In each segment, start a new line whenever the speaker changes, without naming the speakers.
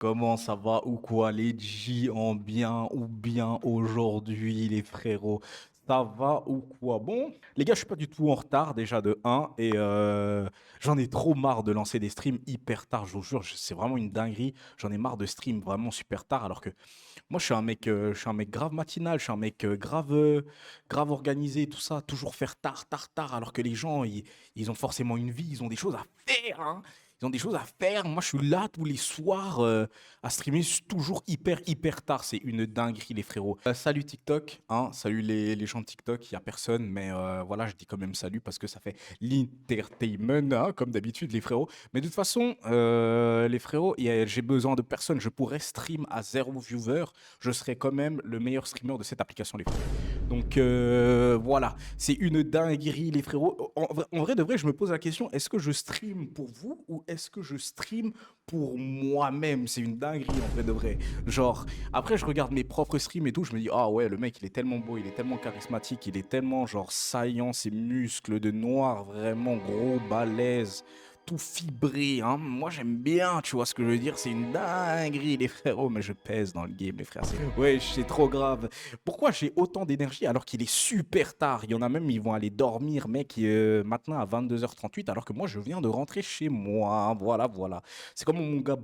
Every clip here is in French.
Comment ça va ou quoi les G en bien ou bien aujourd'hui les frérots? Ça va ou quoi? Bon, les gars, je suis pas du tout en retard déjà de un et j'en ai trop marre de lancer des streams hyper tard, je vous jure, c'est vraiment une dinguerie. J'en ai marre de stream vraiment super tard alors que moi je suis un mec grave matinal, je suis un mec grave organisé, tout ça, toujours faire tard, tard, tard alors que les gens ils ont forcément une vie, ils ont des choses à faire, hein. Ils ont des choses à faire. Moi, je suis là tous les soirs à streamer toujours hyper, hyper tard. C'est une dinguerie, les frérots. Salut TikTok, hein, salut les gens de TikTok. Il n'y a personne, mais voilà, je dis quand même salut parce que ça fait l'entertainment, hein, comme d'habitude, les frérots. Mais de toute façon, les frérots, j'ai besoin de personne. Je pourrais stream à zéro viewer. Je serais quand même le meilleur streamer de cette application, les frérots. Donc voilà, c'est une dinguerie, les frérots. En vrai de vrai, je me pose la question, est-ce que je stream pour vous ou est-ce que je stream pour moi-même? C'est une dinguerie, en vrai de vrai. Genre, après, je regarde mes propres streams et tout, je me dis, ah ouais, le mec, il est tellement beau, il est tellement charismatique, il est tellement, genre, saillant, ses muscles de noir, vraiment gros, balèze, tout fibré, hein. Moi, j'aime bien, tu vois ce que je veux dire? C'est une dinguerie, les frérots, mais je pèse dans le game, les frères. Ouais, c'est trop grave. Pourquoi j'ai autant d'énergie alors qu'il est super tard? Il y en a même, ils vont aller dormir, mec, maintenant à 22h38, alors que moi, je viens de rentrer chez moi. Voilà, voilà. C'est comme mon gars,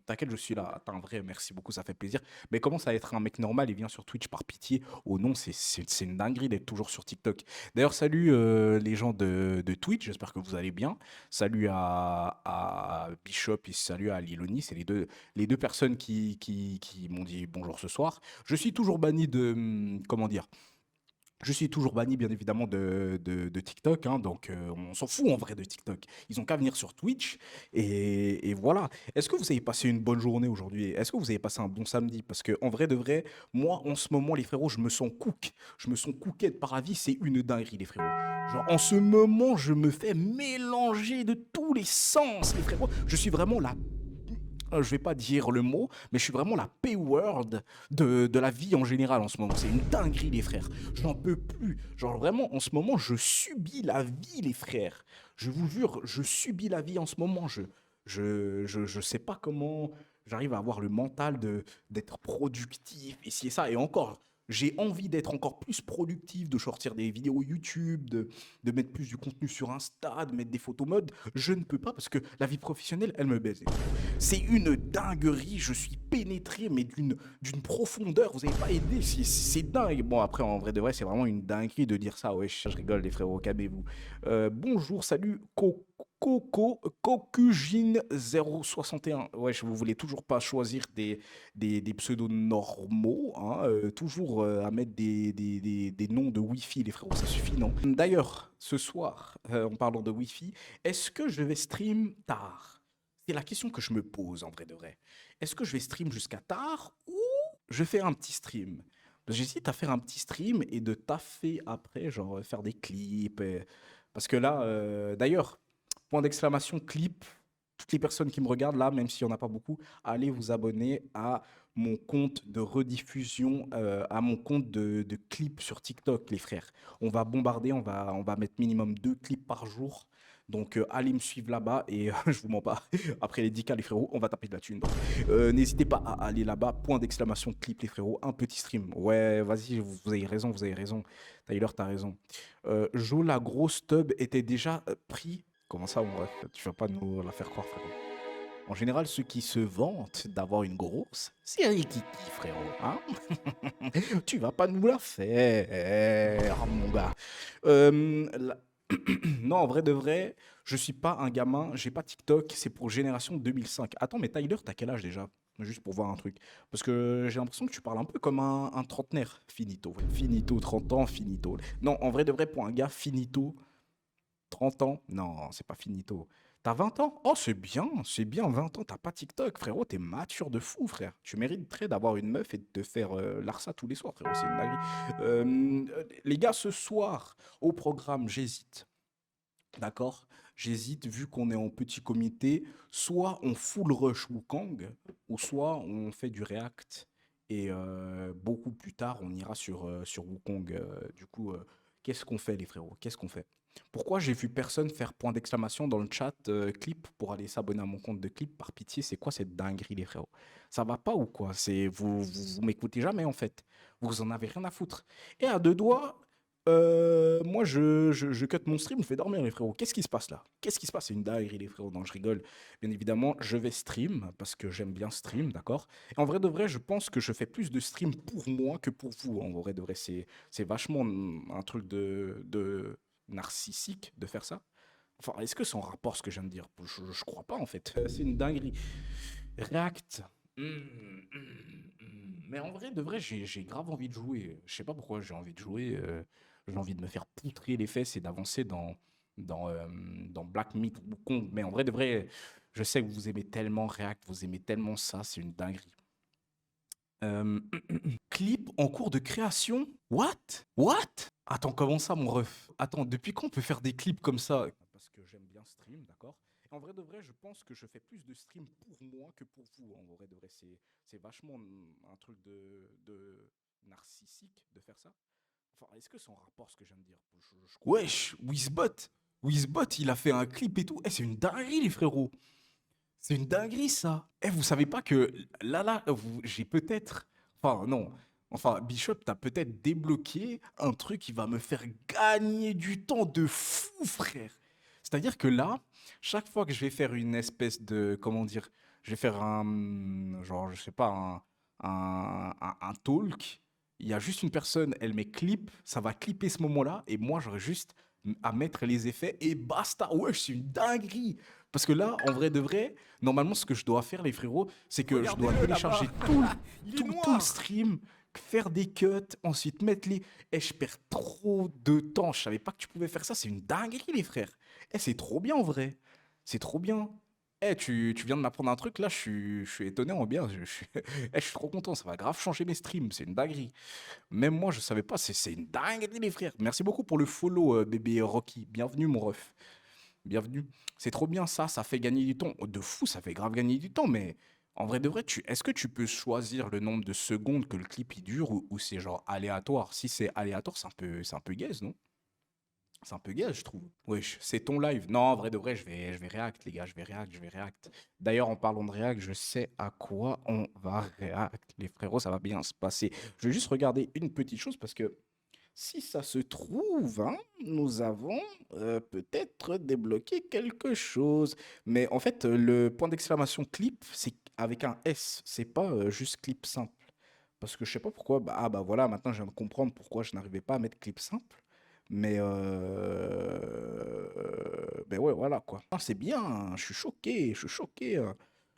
t'inquiète, je suis là. Attends, vrai, merci beaucoup, ça fait plaisir. Mais commence à être un mec normal et viens sur Twitch par pitié. Oh non, c'est une dinguerie d'être toujours sur TikTok. D'ailleurs, salut les gens de Twitch, j'espère que vous allez bien. Salut à Bishop et salut à Liloni, c'est les deux personnes qui m'ont dit bonjour ce soir. Je suis toujours banni de, comment dire, je suis toujours banni, bien évidemment, de TikTok, hein, donc on s'en fout en vrai de TikTok. Ils ont qu'à venir sur Twitch et voilà. Est-ce que vous avez passé une bonne journée aujourd'hui? Est-ce que vous avez passé un bon samedi? Parce que en vrai de vrai, moi, en ce moment, les frérots, je me sens cook. Je me sens cookette par la vie, c'est une dinguerie, les frérots. Genre, en ce moment, je me fais mélanger de tous les sens, les frérots. Je suis vraiment la je vais pas dire le mot, mais je suis vraiment la P-word de la vie en général en ce moment. C'est une dinguerie, les frères. J'en peux plus. Genre vraiment, en ce moment, je subis la vie, les frères. Je vous jure, je subis la vie en ce moment. Je sais pas comment j'arrive à avoir le mental d'être productif, ici et ça. Et encore, j'ai envie d'être encore plus productif, de sortir des vidéos YouTube, de mettre plus du contenu sur Insta, de mettre des photos mode. Je ne peux pas parce que la vie professionnelle, elle me baise. C'est une dinguerie, je suis pénétré, mais d'une profondeur, vous n'avez pas aidé, c'est dingue. Bon, après, en vrai de vrai, c'est vraiment une dinguerie de dire ça. Ouais, je rigole, les frérots, calmez-vous. Bonjour, salut, Cocugine 061. Ouais, vous voulez toujours pas choisir des pseudos normaux, hein, toujours à mettre des noms de Wi-Fi, les frérots, ça suffit, non? D'ailleurs, ce soir, en parlant de Wi-Fi, est-ce que je vais stream tard? C'est la question que je me pose en vrai de vrai. Est-ce que je vais stream jusqu'à tard ou je fais un petit stream? Parce que j'hésite à faire un petit stream et de taffer après, genre faire des clips. Parce que là, d'ailleurs, point d'exclamation clip, toutes les personnes qui me regardent là, même s'il n'y en a pas beaucoup, allez vous abonner à mon compte de rediffusion, à mon compte de clips sur TikTok, les frères. On va bombarder, on va mettre minimum 2 clips par jour. Donc allez me suivre là-bas et je vous mens pas. Après les 10K les frérots, on va taper de la thune. Donc, n'hésitez pas à aller là-bas. Point d'exclamation clip les frérots. Un petit stream. Ouais, vas-y, vous avez raison, vous avez raison. Tyler, t'as raison. Jo, la grosse tub était déjà pris. Comment ça, mon ref? Tu vas pas nous la faire croire, frérot. En général, ceux qui se vantent d'avoir une grosse, c'est Rikiki, frérot. Hein. Tu vas pas nous la faire, mon gars. La- non, en vrai de vrai, je suis pas un gamin, j'ai pas TikTok, c'est pour génération 2005. Attends, mais Tyler, t'as quel âge déjà? Juste pour voir un truc. Parce que j'ai l'impression que tu parles un peu comme un trentenaire. Finito. Finito, 30 ans, finito. Non, en vrai de vrai, pour un gars, finito, 30 ans, non, c'est pas finito. T'as 20 ans? Oh, c'est bien, 20 ans, t'as pas TikTok, frérot, t'es mature de fou, frère. Tu mériterais d'avoir une meuf et de te faire Larsa tous les soirs, frérot, c'est une dinguerie. Les gars, ce soir, au programme, j'hésite. D'accord? J'hésite, vu qu'on est en petit comité, soit on full rush Wukong, ou soit on fait du React. Et beaucoup plus tard, on ira sur Wukong. Du coup, qu'est-ce qu'on fait, les frérots? Qu'est-ce qu'on fait? Pourquoi j'ai vu personne faire point d'exclamation dans le chat clip pour aller s'abonner à mon compte de clip? Par pitié, c'est quoi cette dinguerie, les frérots? Ça va pas ou quoi? Vous m'écoutez jamais en fait. Vous en avez rien à foutre. Et à deux doigts, moi je cut mon stream, je vais dormir les frérots. Qu'est-ce qui se passe là? Qu'est-ce qui se passe? C'est une dinguerie les frérots. Non, je rigole. Bien évidemment, je vais stream parce que j'aime bien stream, d'accord? Et en vrai de vrai, je pense que je fais plus de stream pour moi que pour vous. En vrai de vrai, c'est vachement un truc de narcissique de faire ça. Enfin, est-ce que c'est en rapport ce que je viens de dire? Je crois pas en fait. C'est une dinguerie. React. Mais en vrai, de vrai, j'ai grave envie de jouer. Je sais pas pourquoi j'ai envie de jouer. J'ai envie de me faire poutrer les fesses et d'avancer dans Black Myth Wukong. Mais en vrai, de vrai, je sais que vous aimez tellement React, vous aimez tellement ça, c'est une dinguerie. Euh, Clip en cours de création? What? What? Attends, comment ça, mon ref? Attends, depuis quand on peut faire des clips comme ça? Parce que j'aime bien stream, d'accord? Et en vrai de vrai, je pense que je fais plus de stream pour moi que pour vous. En vrai de vrai, c'est vachement un truc de narcissique de faire ça. Enfin, est-ce que c'est en rapport ce que je viens de dire? Wesh, Wizbot! Wizbot, il a fait un clip et tout. Eh, c'est une dinguerie, les frérots! C'est une dinguerie, ça. Eh, vous savez pas que là, j'ai peut-être. Enfin, non. Enfin, Bishop, t'as peut-être débloqué un truc qui va me faire gagner du temps de fou, frère. C'est-à-dire que là, chaque fois que je vais faire une espèce de. Comment dire? Je vais faire un. Genre, je sais pas, un talk. Il y a juste une personne, elle met clip, ça va clipper ce moment-là, et moi, j'aurais juste à mettre les effets, et basta. Ouais, c'est une dinguerie. Parce que là, en vrai de vrai, normalement, ce que je dois faire, les frérots, c'est que je dois
Regardez-le
télécharger
là-bas.
tout,
Il est
tout le
noir.
stream, faire des cuts, ensuite mettre les. Eh, je perds trop de temps. Je savais pas que tu pouvais faire ça. C'est une dinguerie, les frères. Eh, c'est trop bien en vrai. C'est trop bien. Eh, tu viens de m'apprendre un truc là, je suis étonné en bien. Je suis trop content. Ça va grave changer mes streams. C'est une dinguerie. Même moi, je savais pas. C'est une dinguerie, les frères. Merci beaucoup pour le follow, bébé Rocky. Bienvenue, mon ref. Bienvenue. C'est trop bien ça, ça fait gagner du temps. De fou, ça fait grave gagner du temps, mais en vrai de vrai, est-ce que tu peux choisir le nombre de secondes que le clip il dure ou c'est genre aléatoire? Si c'est aléatoire, c'est un peu gaze, non? C'est un peu gaze, je trouve. Wesh, c'est ton live. Non, en vrai de vrai, je vais react, les gars, je vais react. D'ailleurs, en parlant de react, je sais à quoi on va react. Les frérots, ça va bien se passer. Je vais juste regarder une petite chose parce que si ça se trouve, hein, nous avons peut-être débloqué quelque chose. Mais en fait, le point d'exclamation clip, c'est avec un S, c'est pas juste clip simple. Parce que je sais pas pourquoi, bah voilà, maintenant je viens de comprendre pourquoi je n'arrivais pas à mettre clip simple. Mais ouais, voilà quoi. Ah, c'est bien, hein, je suis choqué, je suis choqué.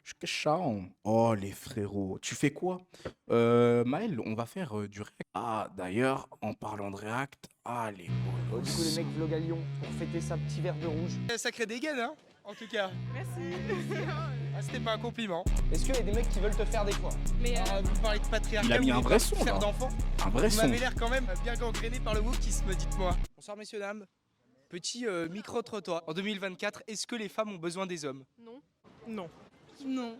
Je suis chaud. Oh les frérots, tu fais quoi? Maël, on va faire du React. Ah, d'ailleurs, en parlant de React, ah les
Du coup, les
bolos.
mecs vlog à Lyon pour fêter sa petit verre de rouge.
Sacré dégaine, hein, en tout cas.
Merci.
Ah, c'était pas un compliment.
Est-ce qu'il y a des mecs qui veulent te faire des quoi?
Mais
Ah, vous parlez de patriarcat,
Il a mis
vous
un
voulez
vrai
pas
son,
faire
là.
d'enfants.
Un vrai
Vous
son.
m'avez l'air quand même bien gangréné par le wokisme, dites-moi. Bonsoir messieurs, dames. Petit micro-trottoir. En 2024, est-ce que les femmes ont besoin des hommes?
non.
Non.
Non.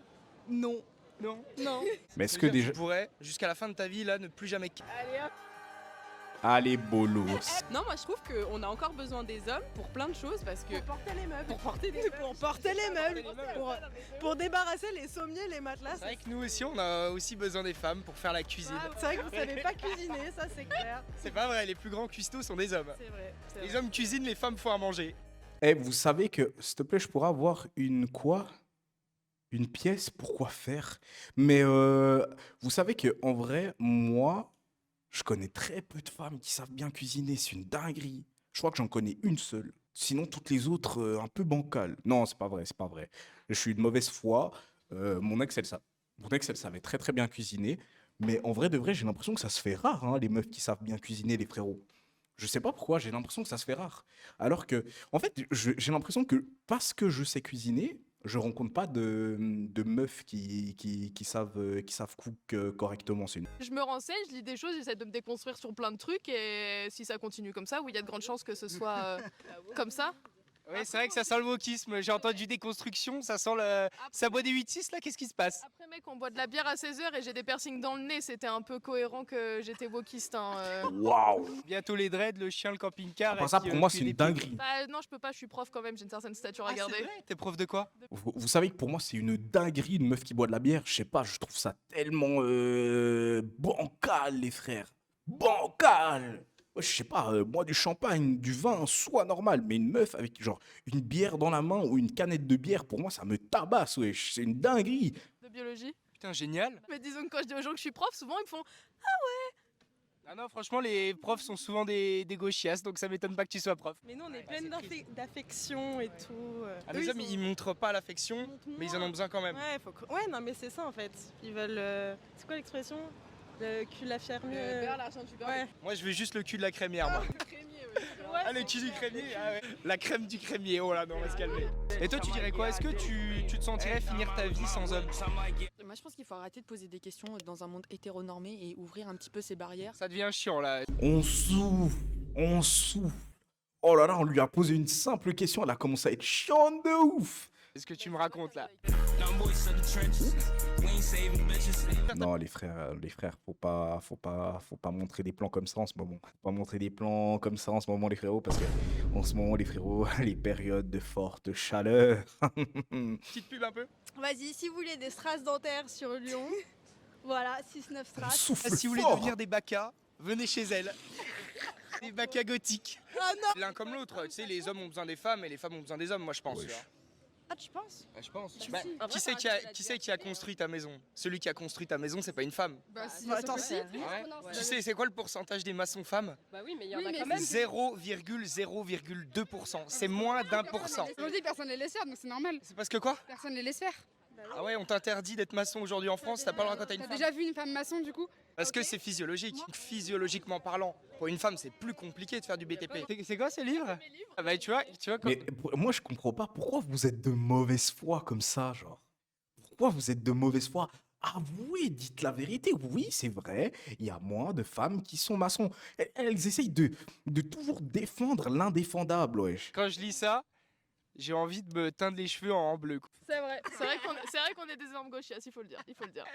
Non. Non.
Non.
Mais est-ce
Ça
que
veut dire
déjà.
tu pourrais, jusqu'à la fin de ta vie, là, ne plus jamais...
Allez hop.
Allez, bolos.
Non, moi je trouve qu'on a encore besoin des hommes pour plein de choses parce que. Pour porter les meubles. Pour porter les meubles. Pour débarrasser les sommiers, les matelas.
C'est vrai que nous aussi, on a aussi besoin des femmes pour faire la cuisine.
C'est vrai que vous savez pas cuisiner, ça c'est clair.
C'est pas vrai, les plus grands cuistots sont des hommes.
C'est vrai.
Les hommes cuisinent, les femmes font à manger.
Eh, vous savez que, s'il te plaît, je pourrais avoir une quoi? Une pièce? Pourquoi faire? Mais vous savez que en vrai, moi, je connais très peu de femmes qui savent bien cuisiner. C'est une dinguerie. Je crois que j'en connais une seule. Sinon, toutes les autres, un peu bancales. Non, c'est pas vrai, c'est pas vrai. Je suis de mauvaise foi. Mon ex, elle savait très très bien cuisiner. Mais en vrai de vrai, j'ai l'impression que ça se fait rare, hein, les meufs qui savent bien cuisiner, les frérots. Je sais pas pourquoi, j'ai l'impression que ça se fait rare. Alors que, en fait, j'ai l'impression que parce que je sais cuisiner, je rencontre pas de meufs qui savent cook correctement. C'est une.
Je me renseigne, je lis des choses, j'essaie de me déconstruire sur plein de trucs et si ça continue comme ça, oui, il y a de grandes chances que ce soit comme ça.
Ouais, c'est vrai que ça sent le wokisme. J'ai entendu des constructions, ça sent le. Ça boit des 8-6 là, qu'est-ce qui se passe?
Après, mec, on boit de la bière à 16h et j'ai des piercings dans le nez. C'était un peu cohérent que j'étais wokiste.
Waouh.
Bientôt les dreads, le chien, le camping-car.
Enfin,
et
ça,
puis,
pour moi,
puis
c'est
les
une
pieds.
dinguerie.
Bah, non, je peux pas, je suis prof quand même, j'ai une certaine stature à
Ah, c'est
garder.
vrai. T'es prof de quoi?
Vous savez que pour moi, c'est une dinguerie, une meuf qui boit de la bière. Je sais pas, je trouve ça tellement bancal, les frères. Bancal. Ouais, je sais pas, moi, du champagne, du vin, soit normal. Mais une meuf avec, genre, une bière dans la main ou une canette de bière, pour moi, ça me tabasse, wesh. C'est une dinguerie.
De biologie.
Putain, génial.
Mais disons que quand je dis aux gens que je suis prof, souvent ils me font
Ah non, franchement, les profs sont souvent des gauchias, donc ça m'étonne pas que tu sois prof.
Mais nous, on est
Ouais,
pleine
c'est
d'affection et tout.
Ah,
Eux,
les hommes, ils montrent pas l'affection,
montrent
mais ils en
moins.
ont besoin quand même.
Ouais, non, mais c'est ça en fait. Ils veulent. C'est quoi l'expression? Le cul la fermier.
l'argent du beurre.
Ouais.
Moi, je veux juste le cul de la crémière, moi.
Le crémier, ouais.
Ah, le cul du crémier, ah ouais. La crème du crémier, oh là, non, on va se calmer. Et toi, tu dirais quoi? Est-ce que tu te sentirais finir ta vie sans homme?
Moi, je pense qu'il faut arrêter de poser des questions dans un monde hétéronormé et ouvrir un petit peu ses barrières.
Ça devient chiant, là.
On souffle, on souffle. Oh là là, on lui a posé une simple question, elle a commencé à être chiante de ouf.
Qu'est-ce que tu me racontes, là?
Non, les frères, faut pas montrer des plans comme ça en ce moment. Faut pas montrer des plans comme ça en ce moment, les frérots, parce que en ce moment, les frérots, les périodes de forte chaleur.
Petite pub un peu?
Vas-y, si vous voulez des strass dentaires sur Lyon, voilà, 6-9
On
strass.
souffle
Ah, si vous voulez
fort.
devenir des bacas, venez chez elle. Des bacas gothiques.
Ah non.
L'un comme l'autre, tu sais, les hommes ont besoin des femmes et les femmes ont besoin des hommes, moi je pense.
Wesh.
tu vois.
Ah, tu penses?
Je pense.
Si,
Bah,
si.
qui c'est qui a construit ta maison? Celui qui a construit ta maison, c'est pas une femme.
Bah, si,
Bah, attends, si.
Ouais. Tu sais, c'est quoi le pourcentage des maçons femmes?
Bah oui, mais il y en a
Oui,
quand
mais
même.
0,0,2%. C'est moins d'1%.
Aujourd'hui, personne ne les laisse faire, donc c'est normal.
C'est parce que quoi?
Personne ne les laisse faire.
Ah ouais, on t'interdit d'être maçon aujourd'hui en France, t'as pas le droit quand t'as une
T'as
femme.
déjà vu une femme maçon du coup?
Parce que c'est physiologique. Physiologiquement parlant, pour une femme, c'est plus compliqué de faire du BTP. C'est quoi ce livre? Ah bah tu vois quand...
Mais moi, je comprends pas pourquoi vous êtes de mauvaise foi comme ça, genre. Pourquoi vous êtes de mauvaise foi? Avouez, dites la vérité. Oui, c'est vrai, il y a moins de femmes qui sont maçons. Elles essayent de toujours défendre l'indéfendable, wesh.
Quand je lis ça, j'ai envie de me teindre les cheveux en bleu. Quoi.
C'est vrai, c'est vrai qu'on est des énormes gauchias, il faut le dire, il faut le dire.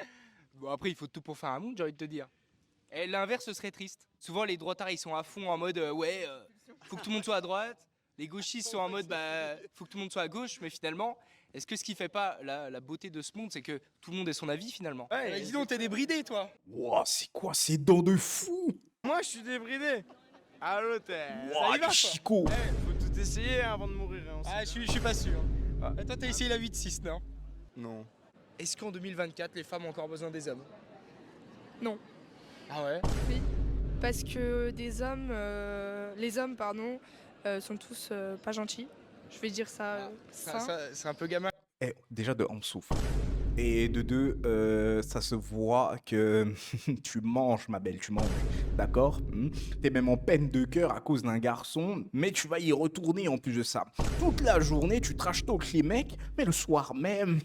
Bon après, il faut tout pour faire un monde, j'ai envie de te dire. Et l'inverse, ce serait triste. Souvent, les droitards, ils sont à fond en mode faut que tout le monde soit à droite. Les gauchistes sont en mode faut que tout le monde soit à gauche. Mais finalement, est-ce que ce qui fait pas la beauté de ce monde, c'est que tout le monde ait son avis finalement? Ouais, dis donc, t'es débridé, toi.
Wouah, c'est quoi ces dents de fou?
Moi, je suis débridé. Allô, t'es.
Wouah, les chicots.
Faut tout essayer avant de mourir. Hein,
Ah, je suis pas sûr. Toi, t'as essayé la 8-6, non?
Non.
Est-ce qu'en 2024, les femmes ont encore besoin des hommes?
Non.
Ah ouais?
Parce que les hommes, sont tous pas gentils. Je vais dire ça.
C'est un peu gamin.
Déjà de on souffle. Et de deux, ça se voit que tu manges, ma belle, tu manges. D'accord? T'es même en peine de cœur à cause d'un garçon, mais tu vas y retourner en plus de ça. Toute la journée, tu trash talk les mecs, mais le soir même,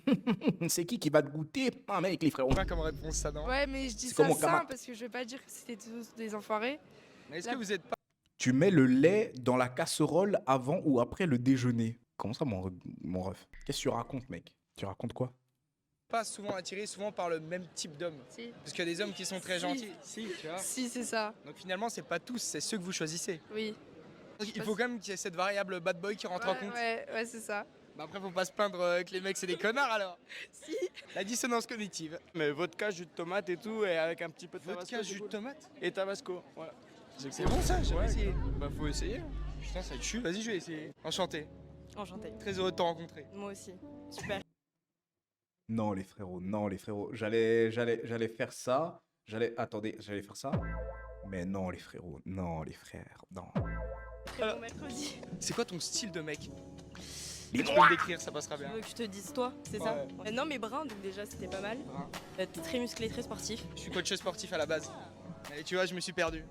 c'est qui va te goûter? Un mec, les frérots.
Pas comme réponse, ça, non?
Ouais, mais je dis
C'est
ça
comme mon
sain
camarade.
parce que je vais pas dire que c'était tous des enfoirés.
Mais est-ce que vous êtes pas.
Tu mets le lait dans la casserole avant ou après le déjeuner. Comment ça, mon ref? Qu'est-ce que tu racontes, mec? Tu racontes quoi?
Pas souvent attiré souvent par le même type d'homme?
Si.
Parce qu'il y a des hommes qui sont très
Si.
gentils. Si, tu vois.
Si, c'est ça.
Donc finalement, c'est pas tous, c'est ceux que vous choisissez.
Oui.
Il faut quand même qu'il y ait cette variable bad boy qui rentre en compte.
Ouais, c'est ça.
Bah après, faut pas se plaindre que les mecs c'est des connards alors.
Si.
La dissonance cognitive.
Mais vodka, jus de tomate et tout, et avec un petit peu de
Vodka,
tabasco.
jus de tomate.
Et tabasco, voilà.
C'est bon ça, j'ai
Ouais.
essayé.
Bah, faut essayer.
Putain, ça tue. Vas-y, je vais essayer. Enchanté.
Enchanté.
Très heureux de te rencontrer.
Moi aussi. Super.
Non, les frérots. J'allais faire ça. J'allais faire ça. Mais non, les frérots. Non, les frères. Non.
Alors,
mercredi.
C'est quoi ton style de mec?
Les
Tu peux me décrire, ça passera
Tu
bien.
veux que je te dise toi, c'est ça?
Ouais.
Non, mais brun, donc déjà c'était pas mal.
Brun.
T'es très musclé, très sportif.
Je suis coach sportif à la base. Et tu vois, je me suis perdu.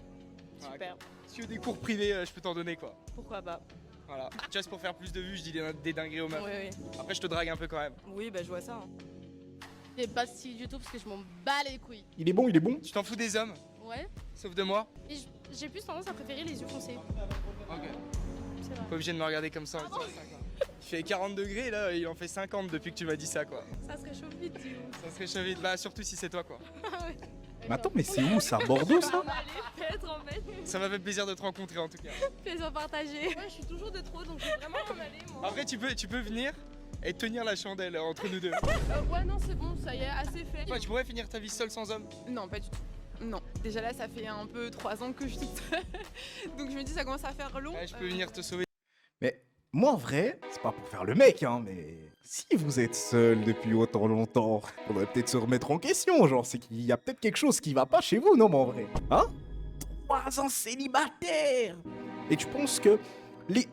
Super.
Si tu veux des cours privés, je peux t'en donner quoi.
Pourquoi pas?
Voilà. Just pour faire plus de vues, je dis des dingueries aux meufs.
Oui, oui.
Après, je te drague un peu quand même.
Oui, bah je vois ça. Hein.
Et pas si du tout parce que je m'en bats les couilles.
Il est bon.
Tu t'en fous des hommes,
Ouais.
sauf de moi.
Et j'ai plus tendance à préférer les yeux foncés.
Ok.
c'est vrai.
Pas obligé de me regarder comme ça. en disant ça, quoi. Il fait 40 degrés là, il en fait 50 depuis que tu m'as dit ça quoi.
Ça se réchauffe vite, dis donc.
Ça se réchauffe vite, bah surtout si c'est toi quoi.
Mais attends, mais c'est où ça? Bordeaux ça?
Allez, peut-être en fait.
Ça m'a fait plaisir de te rencontrer en tout cas.
Plaisir partagé. Ouais, je suis toujours de trop, donc je vais vraiment en aller, moi.
Après tu peux venir et tenir la chandelle entre nous deux.
Ouais, non, c'est bon, ça y est, assez fait.
Ouais, tu pourrais finir ta vie seule sans homme.
Non, pas du tout. Non, déjà là, ça fait un peu 3 ans que je suis toute seule. Donc je me dis, ça commence à faire long.
Ouais, je peux venir te sauver.
Mais moi en vrai, c'est pas pour faire le mec, hein, mais si vous êtes seul depuis autant longtemps, faudrait peut-être se remettre en question, genre c'est qu'il y a peut-être quelque chose qui va pas chez vous, non mais en vrai? Hein? 3 ans célibataire! Et tu penses que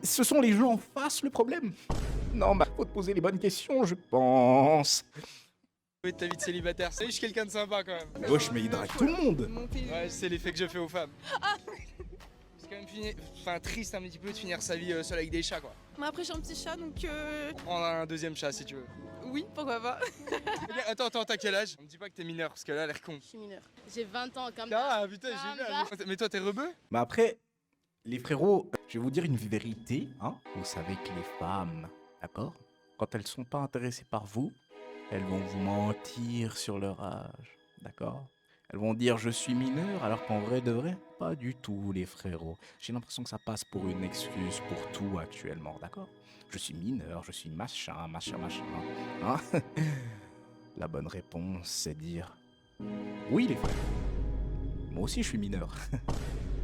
ce sont les gens en face le problème? Non, bah faut te poser les bonnes questions, je pense.
De ta vie de célibataire. Salut, je suis quelqu'un de sympa quand même.
Wesh, mais il drague tout le monde!
Ouais, c'est l'effet que je fais aux femmes. C'est quand même triste un petit peu de finir sa vie seule avec des chats quoi.
Mais après, j'ai un petit chat, donc
On prend un deuxième chat si tu veux.
oui, pourquoi pas.
Ok, attends, t'as quel âge? On me dit pas que t'es mineur parce que là, elle a l'air con.
Je suis mineure. J'ai 20 ans comme
Ah putain, génial. Mais toi, t'es rebeu?
Mais après, les frérots, je vais vous dire une vérité, hein. Vous savez que les femmes, d'accord? Quand elles sont pas intéressées par vous, elles vont vous mentir sur leur âge, d'accord? Elles vont dire je suis mineur alors qu'en vrai de vrai, pas du tout les frérots. J'ai l'impression que ça passe pour une excuse pour tout actuellement, d'accord? Je suis mineur, je suis machin. Hein? La bonne réponse, c'est dire oui les frères. Moi aussi je suis mineur.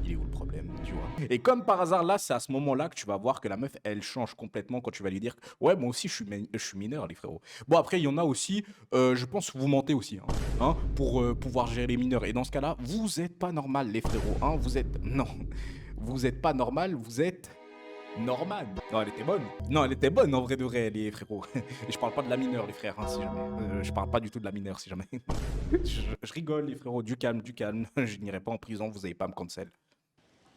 Il est où le problème, tu vois? Et comme par hasard, là, c'est à ce moment-là que tu vas voir que la meuf, elle change complètement quand tu vas lui dire ouais, moi aussi, je suis mineur, les frérots. Bon, après, il y en a aussi, je pense que vous mentez aussi, hein, pour pouvoir gérer les mineurs. Et dans ce cas-là, vous êtes pas normal, les frérots, hein, vous êtes... Non, vous êtes pas normal, vous êtes... normal. Non, elle était bonne. Non, elle était bonne en vrai de vrai, les frérots. Et je parle pas de la mineure, les frères, hein, si jamais. Je parle pas du tout de la mineure, si jamais. je rigole, les frérots, du calme, du calme. Je n'irai pas en prison, vous allez pas me cancel.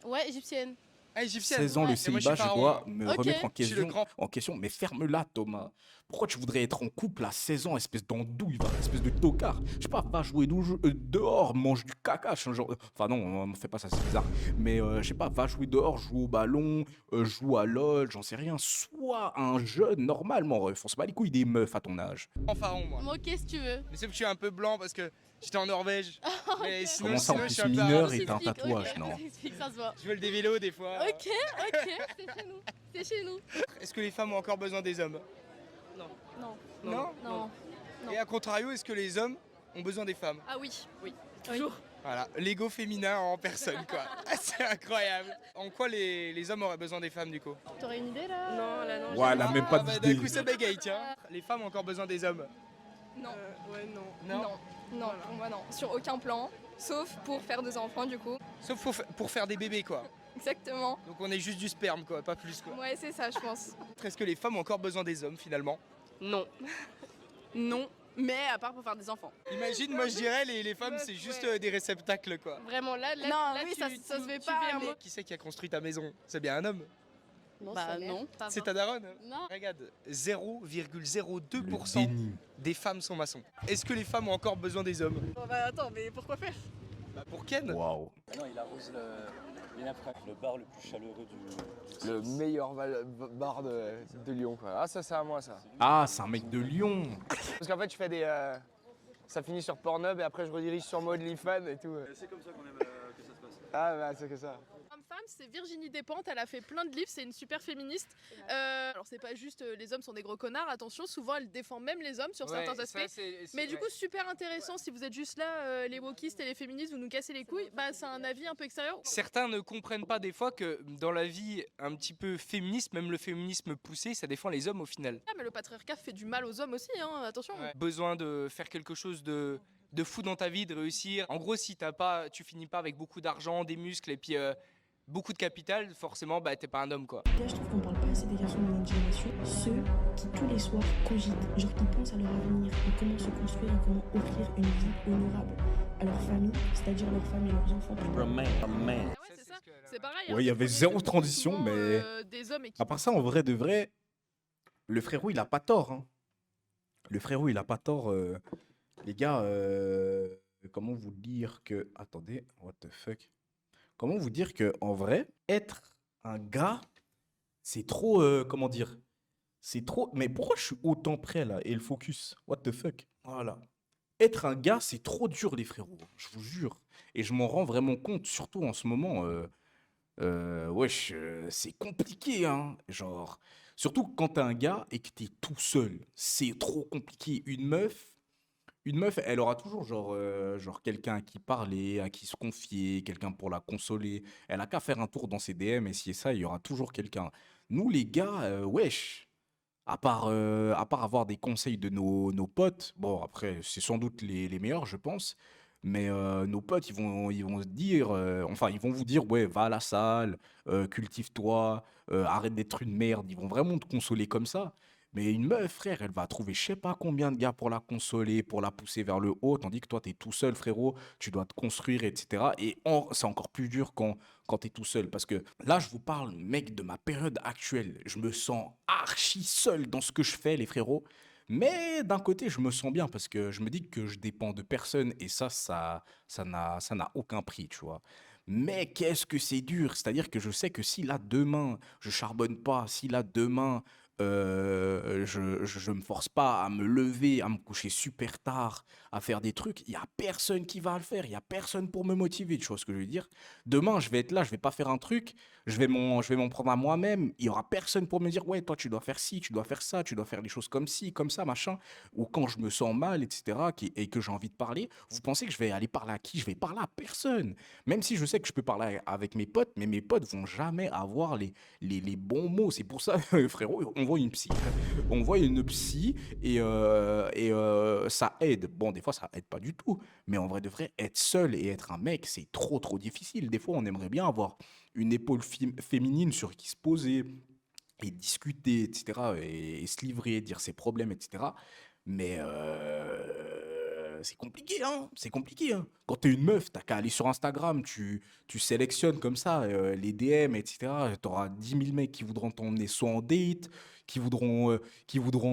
Ouais, égyptienne.
Ah, égyptienne.
16 ans, le
Ouais, et moi, je suis
célibat, je
pharaon,
dois
hein.
me
Ok.
remettre
Je suis le grand.
en question. Mais ferme-la, Thomas. Pourquoi tu voudrais être en couple à 16 ans, espèce d'andouille, espèce de tocard? Je sais pas, va jouer dehors, mange du caca. Genre... Enfin non, on fait pas ça, c'est bizarre. Mais je sais pas, va jouer dehors, joue au ballon, joue à LOL, j'en sais rien. Sois un jeune normalement, ref. Fonce pas les couilles des meufs à ton âge.
En pharaon, moi.
Moi, qu'est-ce que tu veux?
Mais c'est que je suis un peu blanc parce que j'étais en Norvège. Mais sinon,
Comment ça, en
sinon, je
plus
suis un peu
mineur
arabe.
et t'as un
T'expliques,
tatouage,
ok,
non?
t'expliques, ça se voit.
Je vole des vélos des fois.
Ok, c'est chez nous. C'est chez nous.
Est-ce que les femmes ont encore besoin des hommes?
Non.
Non.
Non.
Et à contrario, est-ce que les hommes ont besoin des femmes?
Ah oui. Oui.
Voilà, l'ego féminin en personne quoi. C'est incroyable. En quoi les hommes auraient besoin des femmes du coup?
T'aurais une idée là?
Non, là, non.
Ouais, elle a même pas
D'un
d'idée.
coup ça bégaye tiens. Les femmes ont encore besoin des hommes?
Non.
Ouais, non.
Non.
Non, pour moi, non. Sur aucun plan. Sauf pour faire des enfants, du coup.
Sauf pour faire des bébés quoi.
Exactement.
Donc on est juste du sperme quoi, pas plus quoi.
Ouais, c'est ça, je pense.
Est-ce que les femmes ont encore besoin des hommes finalement?
Non. Non, mais à part pour faire des enfants.
Imagine, moi je dirais les femmes c'est juste des réceptacles quoi.
Vraiment là,
Non,
là,
oui, ça se fait
tu
pas,
fais un
mais-
mot.
Qui c'est qui a construit ta maison? C'est bien un homme.
Non,
Bah,
sa mère.
non.
C'est ta daronne?
Non.
Regarde,
Le
0,02%
déni.
des femmes sont maçons. Est-ce que les femmes ont encore besoin des hommes?
Bah attends, mais pourquoi faire?
Bah pour Ken.
Waouh.
Non, il arrose le bar le plus chaleureux du...
Le meilleur bar de Lyon, quoi. Ah, ça, c'est à moi, ça.
Ah, c'est un mec de Lyon.
Parce qu'en fait, je fais des... Ça finit sur Pornhub et après, je redirige sur OnlyFans et tout.
C'est comme ça qu'on aime que ça se passe.
Ah, bah, c'est que ça.
Femme, c'est Virginie Despentes, elle a fait plein de livres, c'est une super féministe. Alors c'est pas juste les hommes sont des gros connards, attention, souvent elle défend même les hommes sur certains aspects. Mais du coup, super intéressant, si vous êtes juste là, les wokistes et les féministes, vous nous cassez les couilles, bah c'est un avis un peu extérieur.
Certains ne comprennent pas des fois que dans la vie un petit peu féministe, même le féminisme poussé, ça défend les hommes au final.
Ah, mais le patriarcat fait du mal aux hommes aussi, hein, attention.
Besoin de faire quelque chose de fou dans ta vie, de réussir. En gros, si tu finis pas avec beaucoup d'argent, des muscles et puis beaucoup de capital, forcément, bah t'es pas un homme quoi.
Là, je trouve qu'on parle pas assez des garçons de notre génération, ceux qui tous les soirs cogitent, genre qui pensent à leur avenir et comment se construire et comment offrir une vie honorable à leur famille, c'est-à-dire leur femme et leurs enfants.
Ah ouais, c'est ça, c'est pareil.
Ouais, il y avait zéro transition,
souvent,
mais
des hommes et qui
à part ça, en vrai de vrai, le frérot, il a pas tort. Hein. Le frérot, il a pas tort. Les gars, comment vous dire que... Attendez, what the fuck? Comment vous dire que en vrai, être un gars, c'est trop, comment dire? C'est trop. Mais pourquoi je suis autant prêt là? Et le focus? What the fuck? Voilà. Être un gars, c'est trop dur, les frérots. Je vous jure. Et je m'en rends vraiment compte, surtout en ce moment. Wesh, c'est compliqué, hein. Genre, surtout quand t'es un gars et que t'es tout seul. C'est trop compliqué. Une meuf, elle aura toujours genre quelqu'un à qui parler, à qui se confier, quelqu'un pour la consoler. Elle a qu'à faire un tour dans ses DM et si et ça, il y aura toujours quelqu'un. Nous, les gars, wesh. À part avoir des conseils de nos potes, bon, après, c'est sans doute les meilleurs, je pense, mais nos potes, ils vont se dire, enfin, ils vont vous dire, ouais, va à la salle, cultive-toi, arrête d'être une merde. Ils vont vraiment te consoler comme ça. Mais une meuf, frère, elle va trouver je sais pas combien de gars pour la consoler, pour la pousser vers le haut, tandis que toi, t'es tout seul, frérot, tu dois te construire, etc. Et c'est encore plus dur quand t'es tout seul. Parce que là, je vous parle, mec, de ma période actuelle. Je me sens archi seul dans ce que je fais, les frérots. Mais d'un côté, je me sens bien parce que je me dis que je dépends de personne et ça n'a aucun prix, tu vois. Mais qu'est-ce que c'est dur? C'est-à-dire que je sais que si là demain je charbonne pas, si là demain je me force pas à me lever, à me coucher super tard, à faire des trucs, il y a personne qui va le faire, il y a personne pour me motiver, tu vois ce que je veux dire? Demain, je vais être là, je vais pas faire un truc, je vais m'en prendre à moi-même, il y aura personne pour me dire, ouais, toi, tu dois faire ci, tu dois faire ça, tu dois faire les choses comme ci, comme ça, machin. Ou quand je me sens mal, etc., et que j'ai envie de parler, vous pensez que je vais aller parler à qui? Je vais parler à personne. Même si je sais que je peux parler avec mes potes, mais mes potes vont jamais avoir les bons mots. C'est pour ça, frérot, on voit une psy. On voit une psy et ça aide. Bon, des fois, ça aide pas du tout. Mais en vrai de vrai, être seul et être un mec, c'est trop, trop difficile. Des fois, on aimerait bien avoir une épaule féminine sur qui se poser et discuter, etc. Et se livrer, dire ses problèmes, etc. Mais c'est compliqué, hein. C'est compliqué, hein. Quand t'es une meuf, t'as qu'à aller sur Instagram, tu sélectionnes comme ça les DM, etc. T'auras 10 000 mecs qui voudront t'emmener soit en date, qui voudront,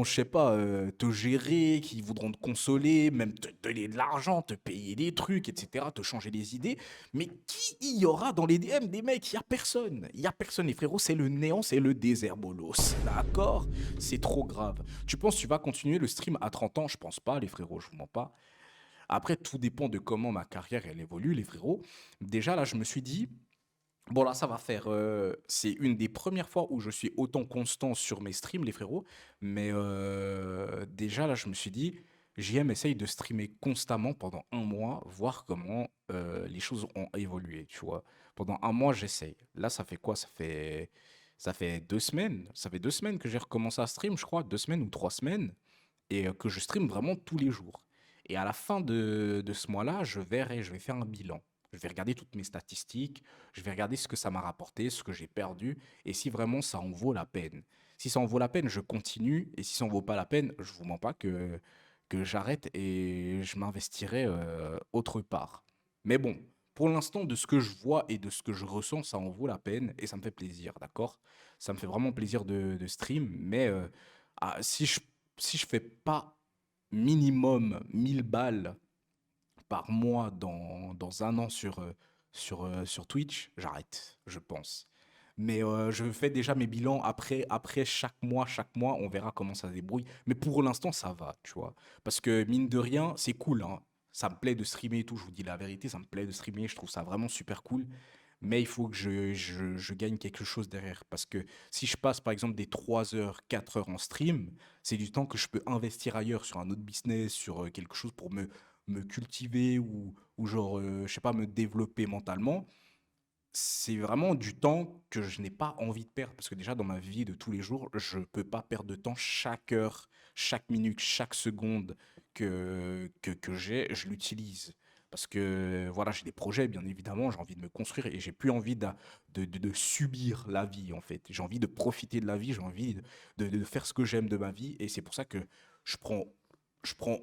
je sais pas, te gérer, qui voudront te consoler, même te donner de l'argent, te payer des trucs, etc., te changer les idées. Mais qui y aura dans les DM des mecs? Il y a personne. Il y a personne, les frérots, c'est le néant, c'est le désert, bolos. D'accord? C'est trop grave. Tu penses que tu vas continuer le stream à 30 ans? Je pense pas, les frérots, je vous mens pas. Après, tout dépend de comment ma carrière, elle évolue, les frérots. Déjà, là, je me suis dit, bon, là, ça va faire. C'est une des premières fois où je suis autant constant sur mes streams, les frérots. Mais déjà, là, je me suis dit, JM essaye de streamer constamment pendant un mois, voir comment les choses ont évolué, tu vois. Pendant un mois, j'essaye. Là, ça fait quoi? Ça fait 2 semaines. Ça fait 2 semaines que j'ai recommencé à stream, je crois, 2 semaines ou 3 semaines, et que je stream vraiment tous les jours. Et à la fin de ce mois-là, je vais faire un bilan. Je vais regarder toutes mes statistiques, je vais regarder ce que ça m'a rapporté, ce que j'ai perdu, et si vraiment ça en vaut la peine. Si ça en vaut la peine, je continue, et si ça en vaut pas la peine, je vous mens pas que j'arrête et je m'investirai autre part. Mais bon, pour l'instant, de ce que je vois et de ce que je ressens, ça en vaut la peine, et ça me fait plaisir, d'accord? Ça me fait vraiment plaisir de stream, mais si je fais pas minimum 1000 balles par mois dans un an sur Twitch, j'arrête, je pense. Mais je fais déjà mes bilans après chaque mois, on verra comment ça se débrouille. Mais pour l'instant, ça va, tu vois. Parce que mine de rien, c'est cool, hein. Ça me plaît de streamer et tout, je vous dis la vérité, ça me plaît de streamer, je trouve ça vraiment super cool. Mais il faut que je gagne quelque chose derrière. Parce que si je passe par exemple des 3 heures, 4 heures en stream, c'est du temps que je peux investir ailleurs sur un autre business, sur quelque chose pour me cultiver ou genre, je sais pas, me développer mentalement. C'est vraiment du temps que je n'ai pas envie de perdre. Parce que déjà, dans ma vie de tous les jours, je peux pas perdre de temps. Chaque heure, chaque minute, chaque seconde que j'ai, je l'utilise. Parce que voilà, j'ai des projets, bien évidemment, j'ai envie de me construire et j'ai plus envie de subir la vie, en fait. J'ai envie de profiter de la vie, j'ai envie de faire ce que j'aime de ma vie. Et c'est pour ça que je prends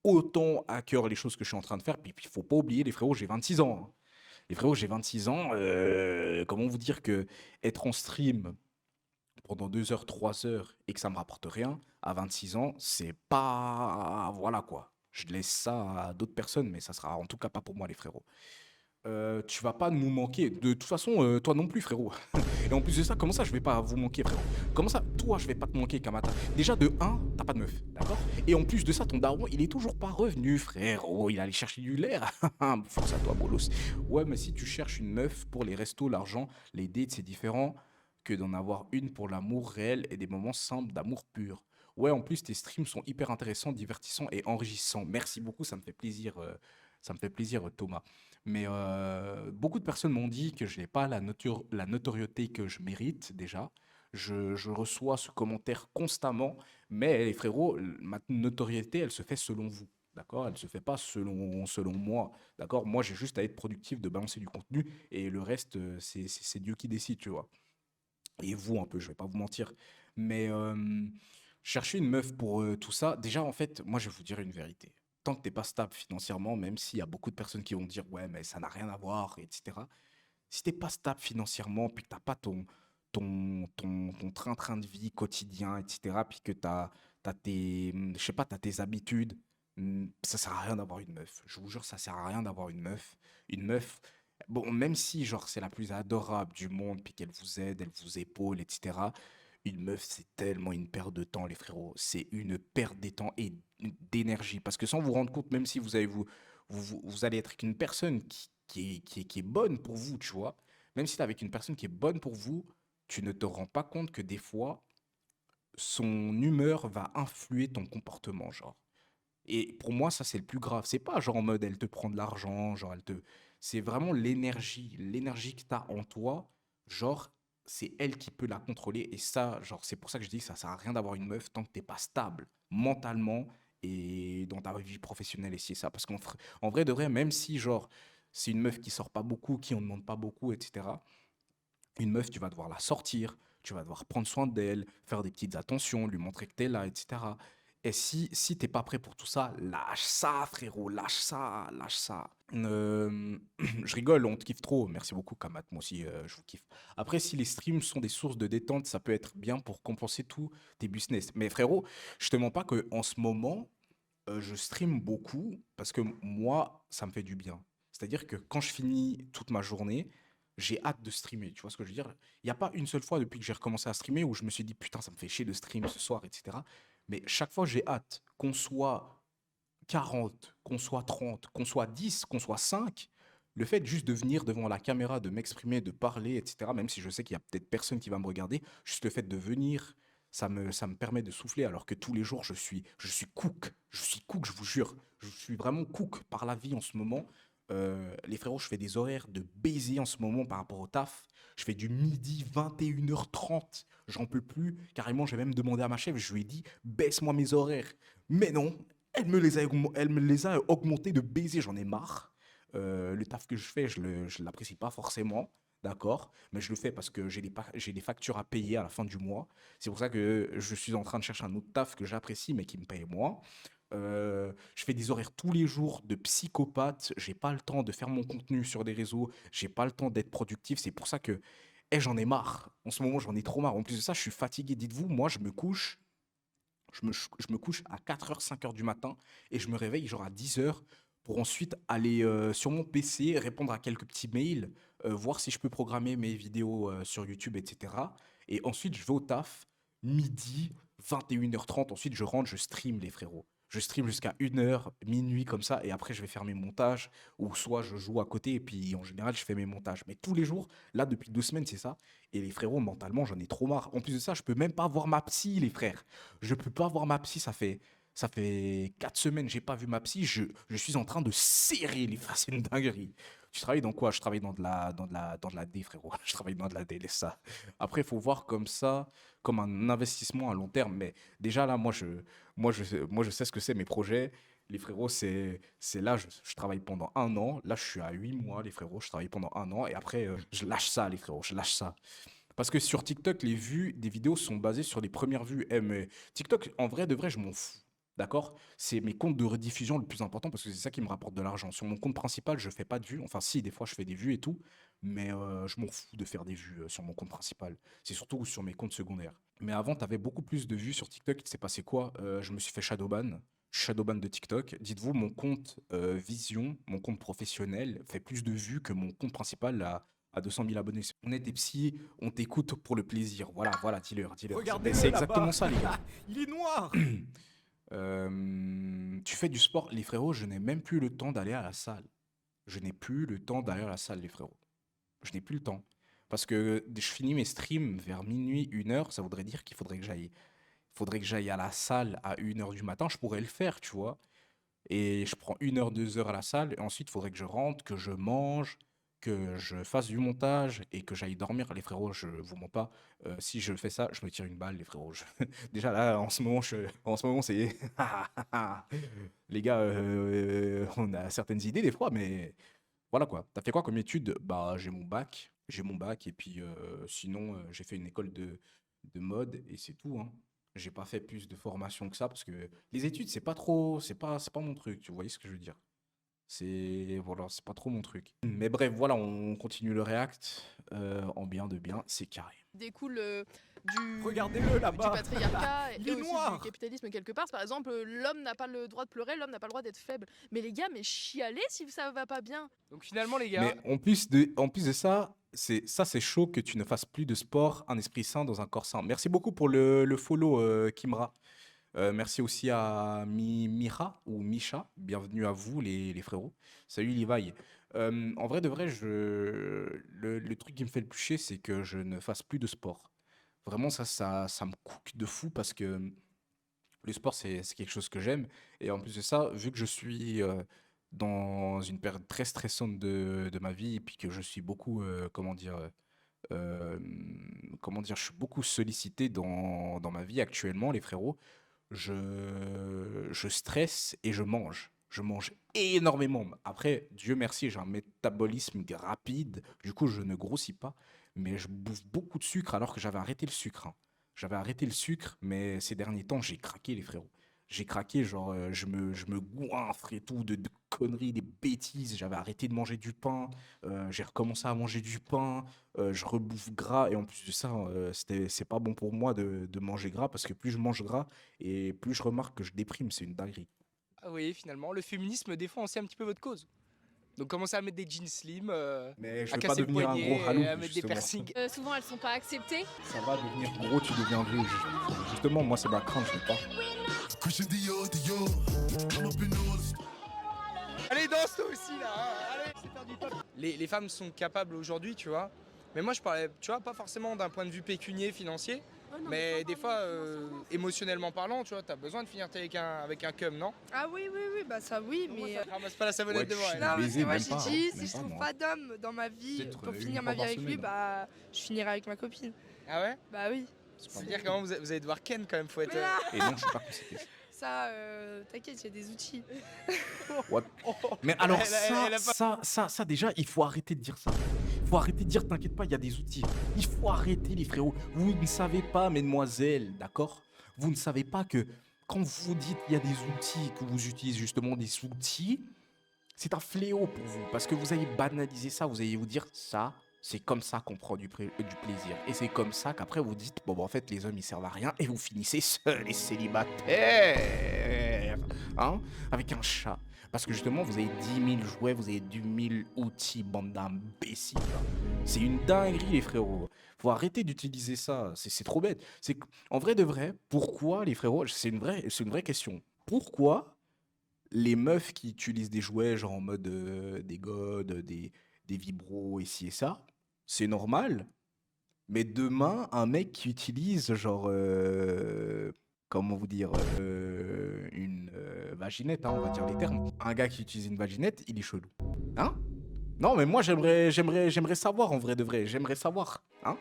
autant à cœur les choses que je suis en train de faire. Puis il faut pas oublier, les frérots, j'ai 26 ans, hein. Les frérots, j'ai 26 ans. Comment vous dire que être en stream pendant 2 heures, 3 heures et que ça me rapporte rien à 26 ans, c'est pas. Voilà quoi. Je laisse ça à d'autres personnes, mais ça sera en tout cas pas pour moi, les frérots. tu vas pas nous manquer. De toute façon, toi non plus, frérot. Et en plus de ça, comment ça, je vais pas vous manquer, frérot? Comment ça, toi, je vais pas te manquer, Kamata? Déjà, de un, t'as pas de meuf, d'accord? Et en plus de ça, ton daron, il est toujours pas revenu, frérot. Il allait chercher du lait. Force à toi, bolos. Ouais, mais si tu cherches une meuf pour les restos, l'argent, les dates, c'est différent que d'en avoir une pour l'amour réel et des moments simples d'amour pur. Ouais, en plus, tes streams sont hyper intéressants, divertissants et enrichissants. Merci beaucoup, ça me fait plaisir, Thomas. Mais beaucoup de personnes m'ont dit que je n'ai pas la notoriété que je mérite déjà. Je reçois ce commentaire constamment, mais les frérots, ma notoriété, elle se fait selon vous. D'accord? Elle ne se fait pas selon moi. D'accord? Moi, j'ai juste à être productif, de balancer du contenu, et le reste, c'est Dieu qui décide, tu vois. Et vous, un peu, je vais pas vous mentir. Mais chercher une meuf pour tout ça, déjà, en fait, moi, je vais vous dire une vérité. Tant que t'es pas stable financièrement, même s'il y a beaucoup de personnes qui vont dire, ouais, mais ça n'a rien à voir, etc. Si t'es pas stable financièrement, puis que t'as pas ton train-train de vie quotidien, etc., puis que t'as tes, je sais pas, t'as tes habitudes, ça sert à rien d'avoir une meuf. Je vous jure, ça sert à rien d'avoir une meuf. Une meuf, bon, même si, genre, c'est la plus adorable du monde, puis qu'elle vous aide, elle vous épaule, etc., une meuf, c'est tellement une perte de temps, les frérots. C'est une perte des temps et d'énergie. Parce que sans vous rendre compte, même si vous allez être avec une personne qui est bonne pour vous, tu vois, même si tu es avec une personne qui est bonne pour vous, tu ne te rends pas compte que des fois, son humeur va influer ton comportement, genre. Et pour moi, ça, c'est le plus grave. C'est pas genre en mode elle te prend de l'argent, genre elle te. C'est vraiment l'énergie que tu as en toi, genre, c'est elle qui peut la contrôler. Et ça, genre, c'est pour ça que je dis que ça sert à rien d'avoir une meuf tant que t'es pas stable mentalement et dans ta vie professionnelle et c'est ça. Parce en vrai de vrai, même si, genre, c'est une meuf qui sort pas beaucoup, qui en demande pas beaucoup, etc., une meuf, tu vas devoir la sortir, tu vas devoir prendre soin d'elle, faire des petites attentions, lui montrer que t'es là, etc. Et si t'es pas prêt pour tout ça, lâche ça, frérot, lâche ça, lâche ça. Je rigole, on te kiffe trop. Merci beaucoup, Kamat. Moi aussi, je vous kiffe. Après, si les streams sont des sources de détente, ça peut être bien pour compenser tous tes business. Mais frérot, je te mens pas qu'en ce moment, je stream beaucoup parce que moi, ça me fait du bien. C'est-à-dire que quand je finis toute ma journée, j'ai hâte de streamer. Tu vois ce que je veux dire? Il n'y a pas une seule fois depuis que j'ai recommencé à streamer où je me suis dit putain, ça me fait chier de stream ce soir, etc. Mais chaque fois, j'ai hâte qu'on soit 40, qu'on soit 30, qu'on soit 10, qu'on soit 5. Le fait juste de venir devant la caméra, de m'exprimer, de parler, etc., même si je sais qu'il y a peut-être personne qui va me regarder, juste le fait de venir, ça me permet de souffler, alors que tous les jours, je suis cook. Je suis cook, je vous jure. Je suis vraiment cook par la vie en ce moment. Les frérots, je fais des horaires de baiser en ce moment par rapport au taf. Je fais du midi 21h30. J'en peux plus. Carrément, j'ai même demandé à ma chef, je lui ai dit, baisse-moi mes horaires. Mais non, elle me les a augmentés de baiser, j'en ai marre. Le taf que je fais, je ne l'apprécie pas forcément, d'accord? Mais je le fais parce que j'ai des factures à payer à la fin du mois. C'est pour ça que je suis en train de chercher un autre taf que j'apprécie, mais qui me paye moins. Je fais des horaires tous les jours de psychopathe. J'ai pas le temps de faire mon contenu sur des réseaux. J'ai pas le temps d'être productif. C'est pour ça que j'en ai marre. En ce moment, j'en ai trop marre. En plus de ça, je suis fatigué. Dites-vous, moi, je me couche. Je me couche à 4h, 5h du matin et je me réveille genre à 10h pour ensuite aller sur mon PC, répondre à quelques petits mails, voir si je peux programmer mes vidéos sur YouTube, etc. Et ensuite, je vais au taf, midi, 21h30. Ensuite, je rentre, je stream, les frérots. Je stream jusqu'à 1h, minuit, comme ça, et après, je vais faire mes montages, ou soit je joue à côté, et puis en général, je fais mes montages. Mais tous les jours, là, depuis 2 semaines, c'est ça. Et les frérots, mentalement, j'en ai trop marre. En plus de ça, je peux même pas voir ma psy, les frères. Je peux pas voir ma psy, ça fait 4 semaines, j'ai pas vu ma psy. Je suis en train de serrer les faces, c'est une dinguerie. Tu travailles dans quoi? Je travaille dans de la D, frérot. Je travaille dans de la D, laisse ça. Après, il faut voir comme ça, comme un investissement à long terme. Mais déjà, là, moi, je sais ce que c'est, mes projets. Les frérots, c'est là, je travaille pendant 1 an. Là, je suis à 8 mois, les frérots. Je travaille pendant 1 an. Et après, je lâche ça, les frérots. Je lâche ça. Parce que sur TikTok, les vues des vidéos sont basées sur les premières vues. Mais TikTok, en vrai, de vrai, je m'en fous. D'accord? C'est mes comptes de rediffusion le plus important parce que c'est ça qui me rapporte de l'argent. Sur mon compte principal, je fais pas de vues. Enfin, si, des fois, je fais des vues et tout. Mais je m'en fous de faire des vues sur mon compte principal. C'est surtout sur mes comptes secondaires. Mais avant, tu avais beaucoup plus de vues sur TikTok. Il s'est passé quoi? Je me suis fait shadowban. shadowban de TikTok. Dites-vous, mon compte Vision, mon compte professionnel, fait plus de vues que mon compte principal à 200 000 abonnés. On est des psys, on t'écoute pour le plaisir. Voilà, dis-leur. C'est exactement ça, les gars.
Il est noir.
Tu fais du sport, les frérots, je n'ai même plus le temps d'aller à la salle. Je n'ai plus le temps d'aller à la salle, les frérots. Je n'ai plus le temps. Parce que je finis mes streams vers minuit, 1h, ça voudrait dire qu'il faudrait que j'aille à la salle à 1h du matin. Je pourrais le faire, tu vois. Et je prends 1h, 2h à la salle. Et ensuite, il faudrait que je rentre, que je mange, que je fasse du montage et que j'aille dormir. Les frérots, je vous mens pas. Si je fais ça, je me tire une balle, les frérots. Déjà là, en ce moment, c'est... Les gars, on a certaines idées des fois, mais voilà quoi. T'as fait quoi comme étude? Bah, j'ai mon bac. Et puis sinon, j'ai fait une école de mode et c'est tout, hein. J'ai pas fait plus de formation que ça parce que les études, c'est pas mon truc, tu voyez ce que je veux dire? Voilà, c'est pas trop mon truc. Mais bref, voilà, on continue le React en bien de bien, c'est carré.
Découle
Regardez-le
du
là-bas.
patriarcat
Il
et
est
aussi
noir.
du capitalisme quelque part. Par exemple, l'homme n'a pas le droit de pleurer, l'homme n'a pas le droit d'être faible. Mais les gars, mais chialez si ça va pas bien.
Donc finalement, les gars,
Mais en plus de ça, c'est chaud que tu ne fasses plus de sport, un esprit sain dans un corps sain. Merci beaucoup pour le follow, Kimra. Merci aussi à Mira ou Misha. Bienvenue à vous, les frérots. Salut Levi. En vrai de vrai, le truc qui me fait le plus chier, c'est que je ne fasse plus de sport. Vraiment, ça me coûte de fou parce que le sport, c'est quelque chose que j'aime. Et en plus de ça, vu que je suis dans une période très stressante de ma vie et puis que je suis beaucoup, je suis beaucoup sollicité dans ma vie actuellement, les frérots, je stresse et je mange. Je mange énormément. Après, Dieu merci, j'ai un métabolisme rapide. Du coup, je ne grossis pas. Mais je bouffe beaucoup de sucre alors que j'avais arrêté le sucre, hein. J'avais arrêté le sucre, mais ces derniers temps, j'ai craqué, les frérots. J'ai craqué, genre, je me goinfre et tout, de conneries, des bêtises. J'avais arrêté de manger du pain. J'ai recommencé à manger du pain. Je rebouffe gras. Et en plus de ça, c'est pas bon pour moi de manger gras parce que plus je mange gras et plus je remarque que je déprime. C'est une dinguerie.
ah oui, finalement, le féminisme défend aussi un petit peu votre cause. Donc commencez à mettre des jeans slim,
Mais je
à
veux pas
casser le
devenir un
poignet,
gros ralou,
à mettre des
justement.
piercings.
Souvent, elles sont pas acceptées.
Ça va devenir gros, tu deviens vieux. Justement, moi, c'est ma crainte, je veux pas.
Allez, danse toi aussi là, hein, allez, c'est faire du pop. Les femmes sont capables aujourd'hui, tu vois. Mais moi je parlais, tu vois, pas forcément d'un point de vue pécunier, financier, mais des fois, émotionnellement parlant, tu vois, t'as besoin de finir avec un cum, non?
Ah oui, bah ça oui, mais...
Ramasse pas la savonnette devant elle.
Non, parce que moi
même
j'ai
pas,
dit,
même
si je
pas,
trouve
moi.
pas d'homme dans ma vie
Peut-être
pour
une
finir
fois
ma vie
par
avec lui,
semaine.
bah je finirai avec ma copine.
Ah ouais?
Bah oui.
C'est-à-dire comment vous allez devoir ken quand même, faut être...
Mais là,
Et non, je suis pas considéré.
ça, t'inquiète, il y a des outils.
What? Mais alors
Elle a
ça déjà, il faut arrêter de dire ça. Il faut arrêter de dire, t'inquiète pas, il y a des outils. Il faut arrêter, les frérots. Vous ne savez pas, mesdemoiselles, d'accord? Vous ne savez pas que quand vous dites il y a des outils, que vous utilisez justement des outils, c'est un fléau pour vous. Parce que vous allez banaliser ça, vous allez vous dire, ça, c'est comme ça qu'on prend du plaisir. Et c'est comme ça qu'après vous dites, bon, bah, en fait, les hommes, ils servent à rien. Et vous finissez seuls et célibataires. Hein? Avec un chat. Parce que justement, vous avez 10 000 jouets, vous avez 10 000 outils, bande d'imbéciles. C'est une dinguerie, les frérots. Faut arrêter d'utiliser ça. C'est trop bête. En vrai de vrai, pourquoi les frérots, c'est une vraie question. Pourquoi les meufs qui utilisent des jouets, genre en mode des godes, des vibros, ici et ça, c'est normal. Mais demain, un mec qui utilise genre, comment vous dire, une vaginette, hein, on va dire les termes. Un gars qui utilise une vaginette, il est chelou. Hein? Non, mais moi, j'aimerais savoir, en vrai de vrai. J'aimerais savoir. Hein?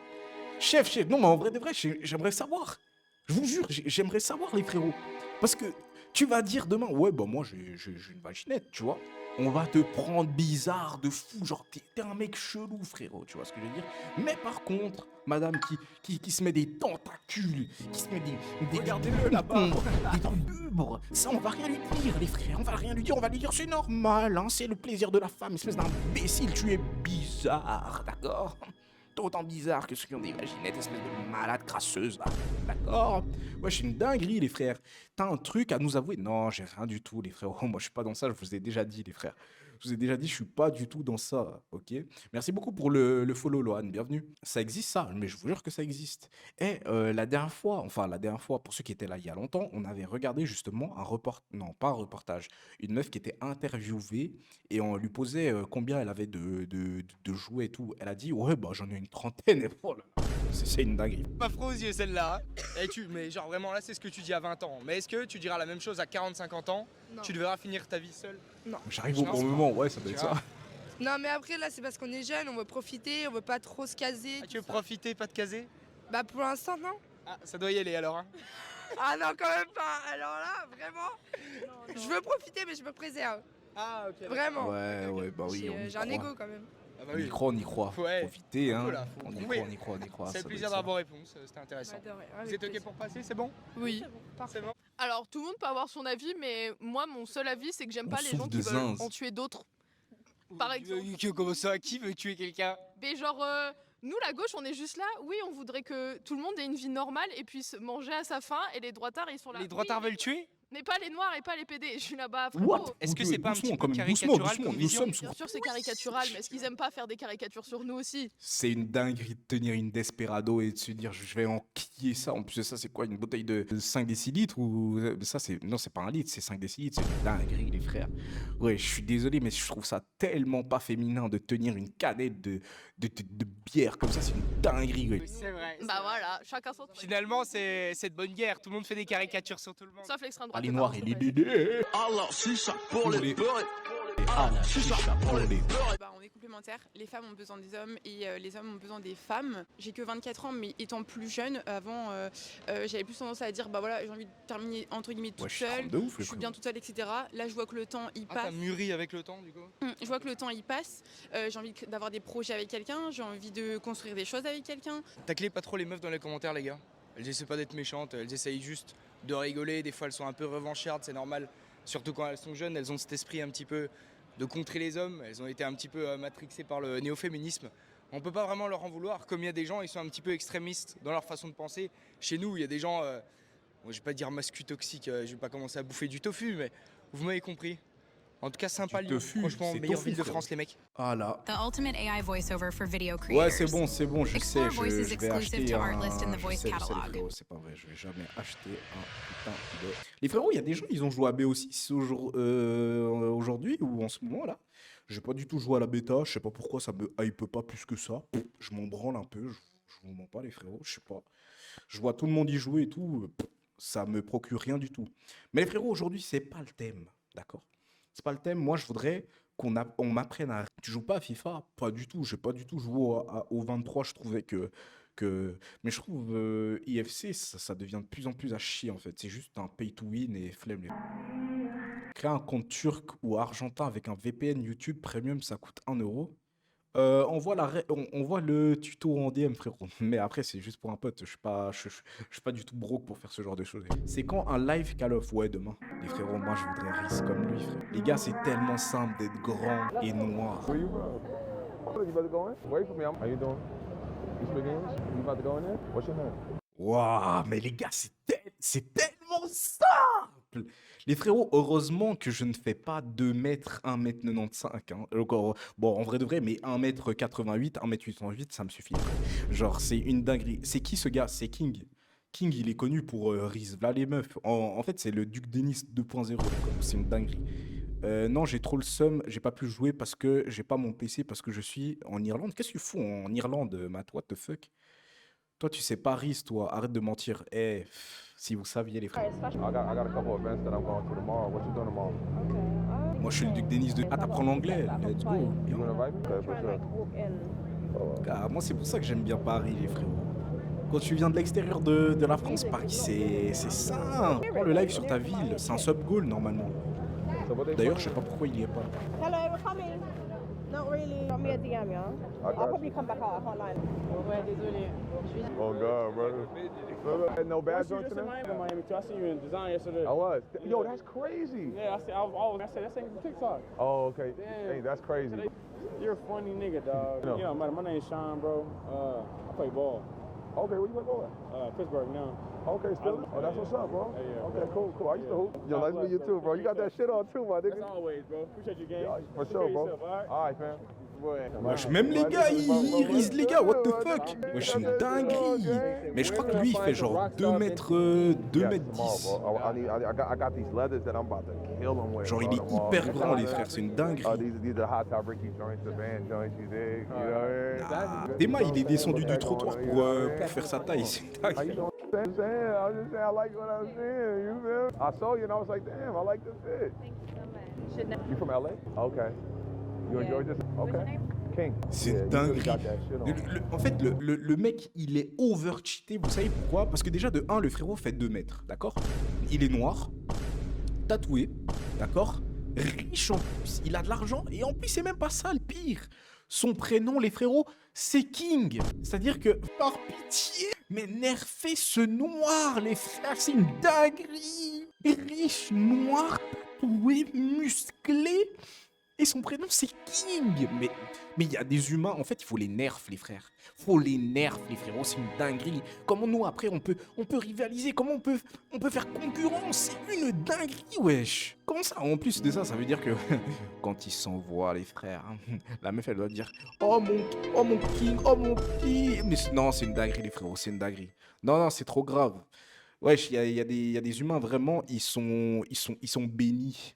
Chef, non, mais en vrai de vrai, j'aimerais savoir. Je vous jure, j'aimerais savoir, les frérots. Parce que tu vas dire demain, ouais, bah moi, j'ai une vaginette, tu vois. On va te prendre bizarre de fou, genre t'es un mec chelou, frérot, tu vois ce que je veux dire. Mais par contre, madame qui se met des tentacules, qui se met des
Regardez-le là-bas.
des tubes, ça on va rien lui dire, les frères, on va rien lui dire, on va lui dire c'est normal, hein, c'est le plaisir de la femme, espèce d'imbécile, tu es bizarre, d'accord? autant bizarres que ceux qui ont des vaginettes, espèce de malade crasseuse, là. D'accord? Ouais, c'est une dinguerie, les frères. T'as un truc à nous avouer? Non, j'ai rien du tout, les frères. Oh, moi, je suis pas dans ça, je vous ai déjà dit, les frères. Je vous ai déjà dit, je suis pas du tout dans ça, ok? Merci beaucoup pour le follow, Lohan, bienvenue. Ça existe, ça, mais je vous jure que ça existe. Et la dernière fois, pour ceux qui étaient là il y a longtemps, on avait regardé justement non, pas un reportage, une meuf qui était interviewée et on lui posait combien elle avait de jouets et tout. Elle a dit, ouais, bah j'en ai une trentaine. Et oh là là, c'est une dinguerie.
Pas froid aux yeux celle-là. Et mais genre vraiment là c'est ce que tu dis à 20 ans. Mais est-ce que tu diras la même chose à 40-50 ans?
Non.
Tu devras finir ta vie seule?
Non.
J'arrive au bon moment, ouais, ça doit être ça.
Non, mais après, là, c'est parce qu'on est jeune, on veut profiter, on veut pas trop se caser.
Ah, tu veux profiter, pas te caser?
Bah, pour l'instant, non.
Ah, ça doit y aller alors, hein.
Ah non, quand même pas. Alors là, vraiment, je veux profiter, mais je me préserve.
Ah, ok.
Vraiment.
Ouais, bah oui.
J'ai un ego quand même.
Ah bah
On
oui.
y croit, on y croit.
Ouais.
Profiter, hein.
Voilà,
On y
oui.
croit.
C'est
ça
le plaisir
doit être
d'avoir vos réponses, c'était intéressant.
Bah, de rien,
Vous
avec
êtes ok
plaisir.
pour passer, c'est bon?
Oui.
C'est bon.
Alors, tout le monde peut avoir son avis, mais moi, mon seul avis, c'est que j'aime
On
pas les
souffre
gens qui
de
veulent
zinz.
en tuer d'autres. Par exemple.
Comment ça? Qui veut tuer quelqu'un?
Mais genre, nous, la gauche, on est juste là. Oui, on voudrait que tout le monde ait une vie normale et puisse manger à sa faim. Et les droitards, ils sont là.
Les droitards
Oui,
veulent tuer?
mais pas les noirs et pas les PD. Je suis là-bas, frérot.
What?
Est-ce que c'est pas un petit
Doucement,
peu
quand même,
caricatural
doucement,
comme
nous
vision?
sommes
Bien sûr, c'est caricatural, mais est-ce qu'ils aiment pas faire des caricatures sur nous aussi?
C'est une dinguerie de tenir une Desperado et de se dire je vais enquiller ça. En plus de ça, c'est quoi, une bouteille de 5 décilitres ou ça c'est non, c'est pas un litre, c'est 5 décilitres, c'est une dinguerie les frères. Ouais, je suis désolé mais je trouve ça tellement pas féminin de tenir une canette de bière comme ça, c'est une dinguerie. Ouais.
C'est vrai.
Bah voilà, chacun son truc.
Finalement, c'est de bonne guerre. Tout le monde fait des caricatures sur tout le monde.
Sauf l'extrême droite.
Ah, les
c'est
noirs
pas
et
bon,
les
c'est vrai.
dédés.
Alors, si ça pour les beurres.
Ah, la chicha pour les
Bah, on est complémentaires. Les femmes ont besoin des hommes et les hommes ont besoin des femmes. J'ai que 24 ans, mais étant plus jeune, avant, j'avais plus tendance à dire bah voilà, j'ai envie de terminer entre guillemets toute
Ouais, je suis
seule.
de ouf,
Je suis bien toute seule, etc. Là, je vois que le temps il
Ah, t'as
passe.
mûri avec le temps, du coup?
Je vois que le temps il passe. J'ai envie d'avoir des projets avec quelqu'un. J'ai envie de construire des choses avec quelqu'un.
Taclez pas trop les meufs dans les commentaires, les gars. Elles essaient pas d'être méchantes, elles essayent juste de rigoler. Des fois, elles sont un peu revanchardes, c'est normal. Surtout quand elles sont jeunes, elles ont cet esprit un petit peu de contrer les hommes. Elles ont été un petit peu matrixées par le néo-féminisme. On peut pas vraiment leur en vouloir. Comme il y a des gens, ils sont un petit peu extrémistes dans leur façon de penser. Chez nous, il y a des gens, je vais pas dire mascu toxique, je vais pas commencer à bouffer du tofu, mais vous m'avez compris. En tout cas, sympa
Du
Lyon.
tofu,
Franchement,
c'est
meilleure
tofu,
ville de
frérot.
France, les mecs.
Ah là.
The ultimate AI voiceover for video creators.
Ouais, c'est bon, je sais,
Explore voices
je vais
exclusive
acheter
to
un...
Artlist in the
je
voice
sais, les
catalog.
frérots, c'est pas vrai, je vais jamais acheter un putain de... Les frérots, il y a des gens, ils ont joué à BO6 aujourd'hui ou en ce moment là. J'ai pas du tout joué à la bêta, je sais pas pourquoi ça me hype pas plus que ça. Je m'en branle un peu, je vous mens pas les frérots, je sais pas. Je vois tout le monde y jouer et tout, ça me procure rien du tout. Mais les frérots, aujourd'hui, c'est pas le thème, d'accord? C'est pas le thème, moi je voudrais on m'apprenne à... Tu joues pas à FIFA? Pas du tout, j'ai pas du tout joué au 23, je trouvais que... Mais je trouve IFC, ça devient de plus en plus à chier en fait. C'est juste un pay to win et flemme. Créer un compte turc ou argentin avec un VPN YouTube Premium, ça coûte 1 €. On voit le tuto en DM, frérot. Mais après, c'est juste pour un pote. Je suis pas du tout broke pour faire ce genre de choses. C'est quand un live Call of? Ouais, demain. Les frérots, moi, je voudrais Riz comme lui, frère. Les gars, c'est tellement simple d'être grand et noir. Waouh, mais les gars, c'est tellement simple. Les frérots, heureusement que je ne fais pas 2 mètres, 1 mètre 95. Hein. Bon, en vrai de vrai, mais 1 mètre 88, 1 mètre 88, ça me suffit. Genre, c'est une dinguerie. C'est qui ce gars? C'est King. King, il est connu pour Riz. Là, les meufs. En fait, c'est le Duc Denis 2.0. C'est une dinguerie. Non, j'ai trop le seum. J'ai pas pu jouer parce que j'ai pas mon PC, parce que je suis en Irlande. Qu'est-ce que tu fous en Irlande, Matt? What the fuck? Toi, tu sais pas Riz, toi. Arrête de mentir. Si vous saviez, les frères. Moi, je suis le Duc Denis de... Ah, t'apprends l'anglais? Let's go. Ah, moi, c'est pour ça que j'aime bien Paris, les frérots. Quand tu viens de l'extérieur de la France, Paris, c'est simple. Prends le live sur ta ville. C'est un sub-goal, normalement. D'ailleurs, je sais pas pourquoi il y est pas.
Not really. Drop me a DM, yeah? I'll probably come back out. I can't lie. Ouais, désolé.
Oh God, brother. No bad joints in there?
Miami too. I seen you in design yesterday.
I was. Yo, that's crazy.
Yeah, I said that thing from TikTok.
Oh, okay.
Damn.
Hey, that's crazy.
You're a funny nigga, dog.
No.
You know, my name's Sean, bro. I play ball.
Okay, where you play ball at?
Pittsburgh now.
Okay, still. Oh, that's what's up, bro.
Yeah.
Okay, cool. I used to hoop. Yo, nice to meet you too, bro. You got that shit on too, my nigga.
That's always, bro. Appreciate your game.
Yeah, for sure, bro. All right, fam.
Wesh, même les gars, ils risent les gars, what the fuck? Wesh, c'est une dinguerie. Mais je crois que lui, il fait genre 2 mètres 10. Genre, il est hyper grand, les frères, c'est une dinguerie. Dema, il est descendu du trottoir pour faire sa taille, c'est une dinguerie.
I saw you and I was like, damn, I like this fit. You from LA? Okay. You enjoy this? Okay. King.
C'est une dinguerie. En fait, le mec, il est over-cheaté. Vous savez pourquoi? Parce que déjà, de 1, le frérot fait 2 mètres, d'accord? Il est noir, tatoué, d'accord? Riche en plus, il a de l'argent. Et en plus, c'est même pas ça le pire. Son prénom, les frérots, c'est King. C'est-à-dire que, par pitié, mais nerfez ce noir, les frères, c'est une dinguerie. Riche, noir, tatoué, musclé. Et son prénom, c'est King. Mais il y a des humains, en fait, il faut les nerfs, les frères. Faut les nerfs, les frérots, c'est une dinguerie. Comment nous, après, on peut rivaliser? Comment on peut faire concurrence? C'est une dinguerie, wesh. Comment ça? En plus de ça, ça veut dire que quand ils s'envoient, les frères, la meuf, elle doit dire « Oh mon King, oh mon King !» Mais non, c'est une dinguerie, les frérots, c'est une dinguerie. Non, c'est trop grave. Wesh, il y a des humains, vraiment, ils sont bénis.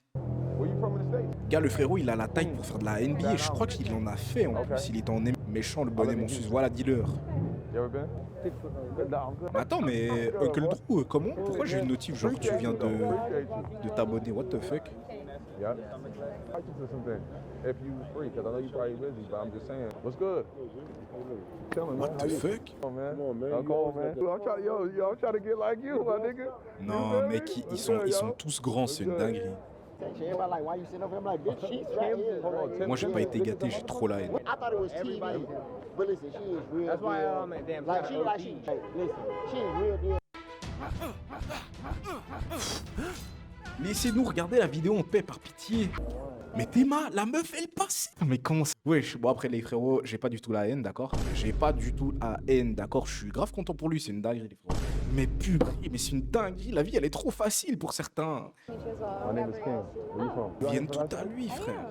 Gars, le frérot, il a la taille pour faire de la NBA. Je crois qu'il en a fait en plus. Il est en méchant, le bonnet, mon sus. Voilà, dealer. Attends, mais Uncle Drew, comment? Pourquoi j'ai une notif genre tu viens de t'abonner? What the fuck? What the fuck? Non, mec, ils sont tous grands, c'est une dinguerie. Moi, j'ai pas été gâté, j'ai trop la haine. Laissez-nous regarder la vidéo en paix, par pitié. Mais Théma, la meuf, elle passe. Mais comment ça? Wesh, bon après les frérots, j'ai pas du tout la haine, d'accord? J'ai pas du tout la haine, d'accord? Je suis grave content pour lui, c'est une dinguerie les frérots. Mais purée, mais c'est une dinguerie, la vie elle est trop facile pour certains. Ils viennent tout à lui, frère.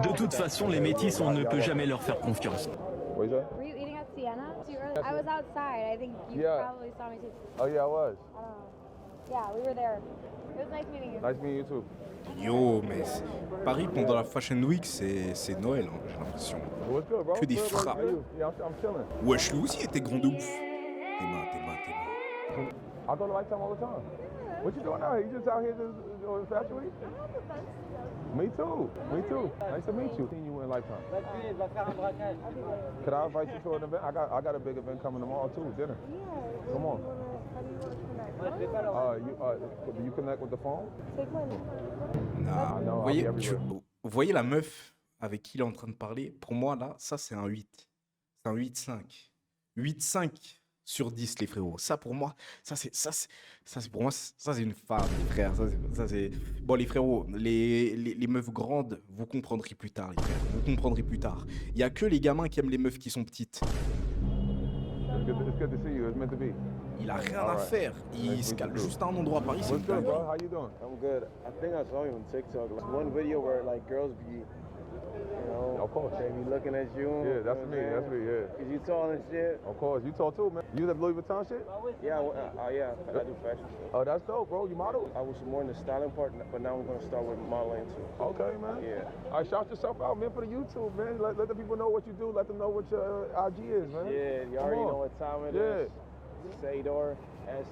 De toute façon, les métis, on ne peut jamais leur faire confiance.
Were you eating at Sienna? I was outside. I think you probably saw me too.
Oh yeah, I was.
Yeah, we were there. It was nice meeting you.
Nice meeting you too.
Yo, mais Paris pendant la Fashion Week, c'est Noël, hein, j'ai l'impression. Que des frappes. Wesh, lui aussi était grand de ouf. Théma.
I go to Lifetime all the time. What you doing now? You just out here just Fashion Week? Me too. Nice to meet you. Seen you in Lifetime. Could I invite you to an event? I got a big event coming tomorrow too, dinner. Come on. Do you connect with the phone?
Non. Vous voyez la meuf avec qui il est en train de parler? Pour moi, là, ça, c'est un 8. C'est un 8-5. 8-5 sur 10, les frérots. Ça, pour moi, ça c'est une femme, les frères. Ça, c'est... Bon, les frérots, les meufs grandes, vous comprendrez plus tard, les frères. Vous comprendrez plus tard. Il n'y a que les gamins qui aiment les meufs qui sont petites. Il a rien à faire. Il se cale juste à un endroit à Paris. C'est dingue.
I'm good. I think I saw you on TikTok. One video where like girls be, you know,
of course,
they be looking at you.
Yeah, that's me. Yeah.
Cause you tall and shit.
Of course, you tall too, man. You that Louis Vuitton shit?
Yeah, I do fashion shit.
Oh, that's dope, bro. You model?
I was more in the styling part, but now I'm gonna start with modeling too.
Okay, man.
Yeah.
All right, shout yourself out, man, for the YouTube, man. Let the people know what you do. Let them know what your IG is, man.
Yeah, you already know what time it is. Sador,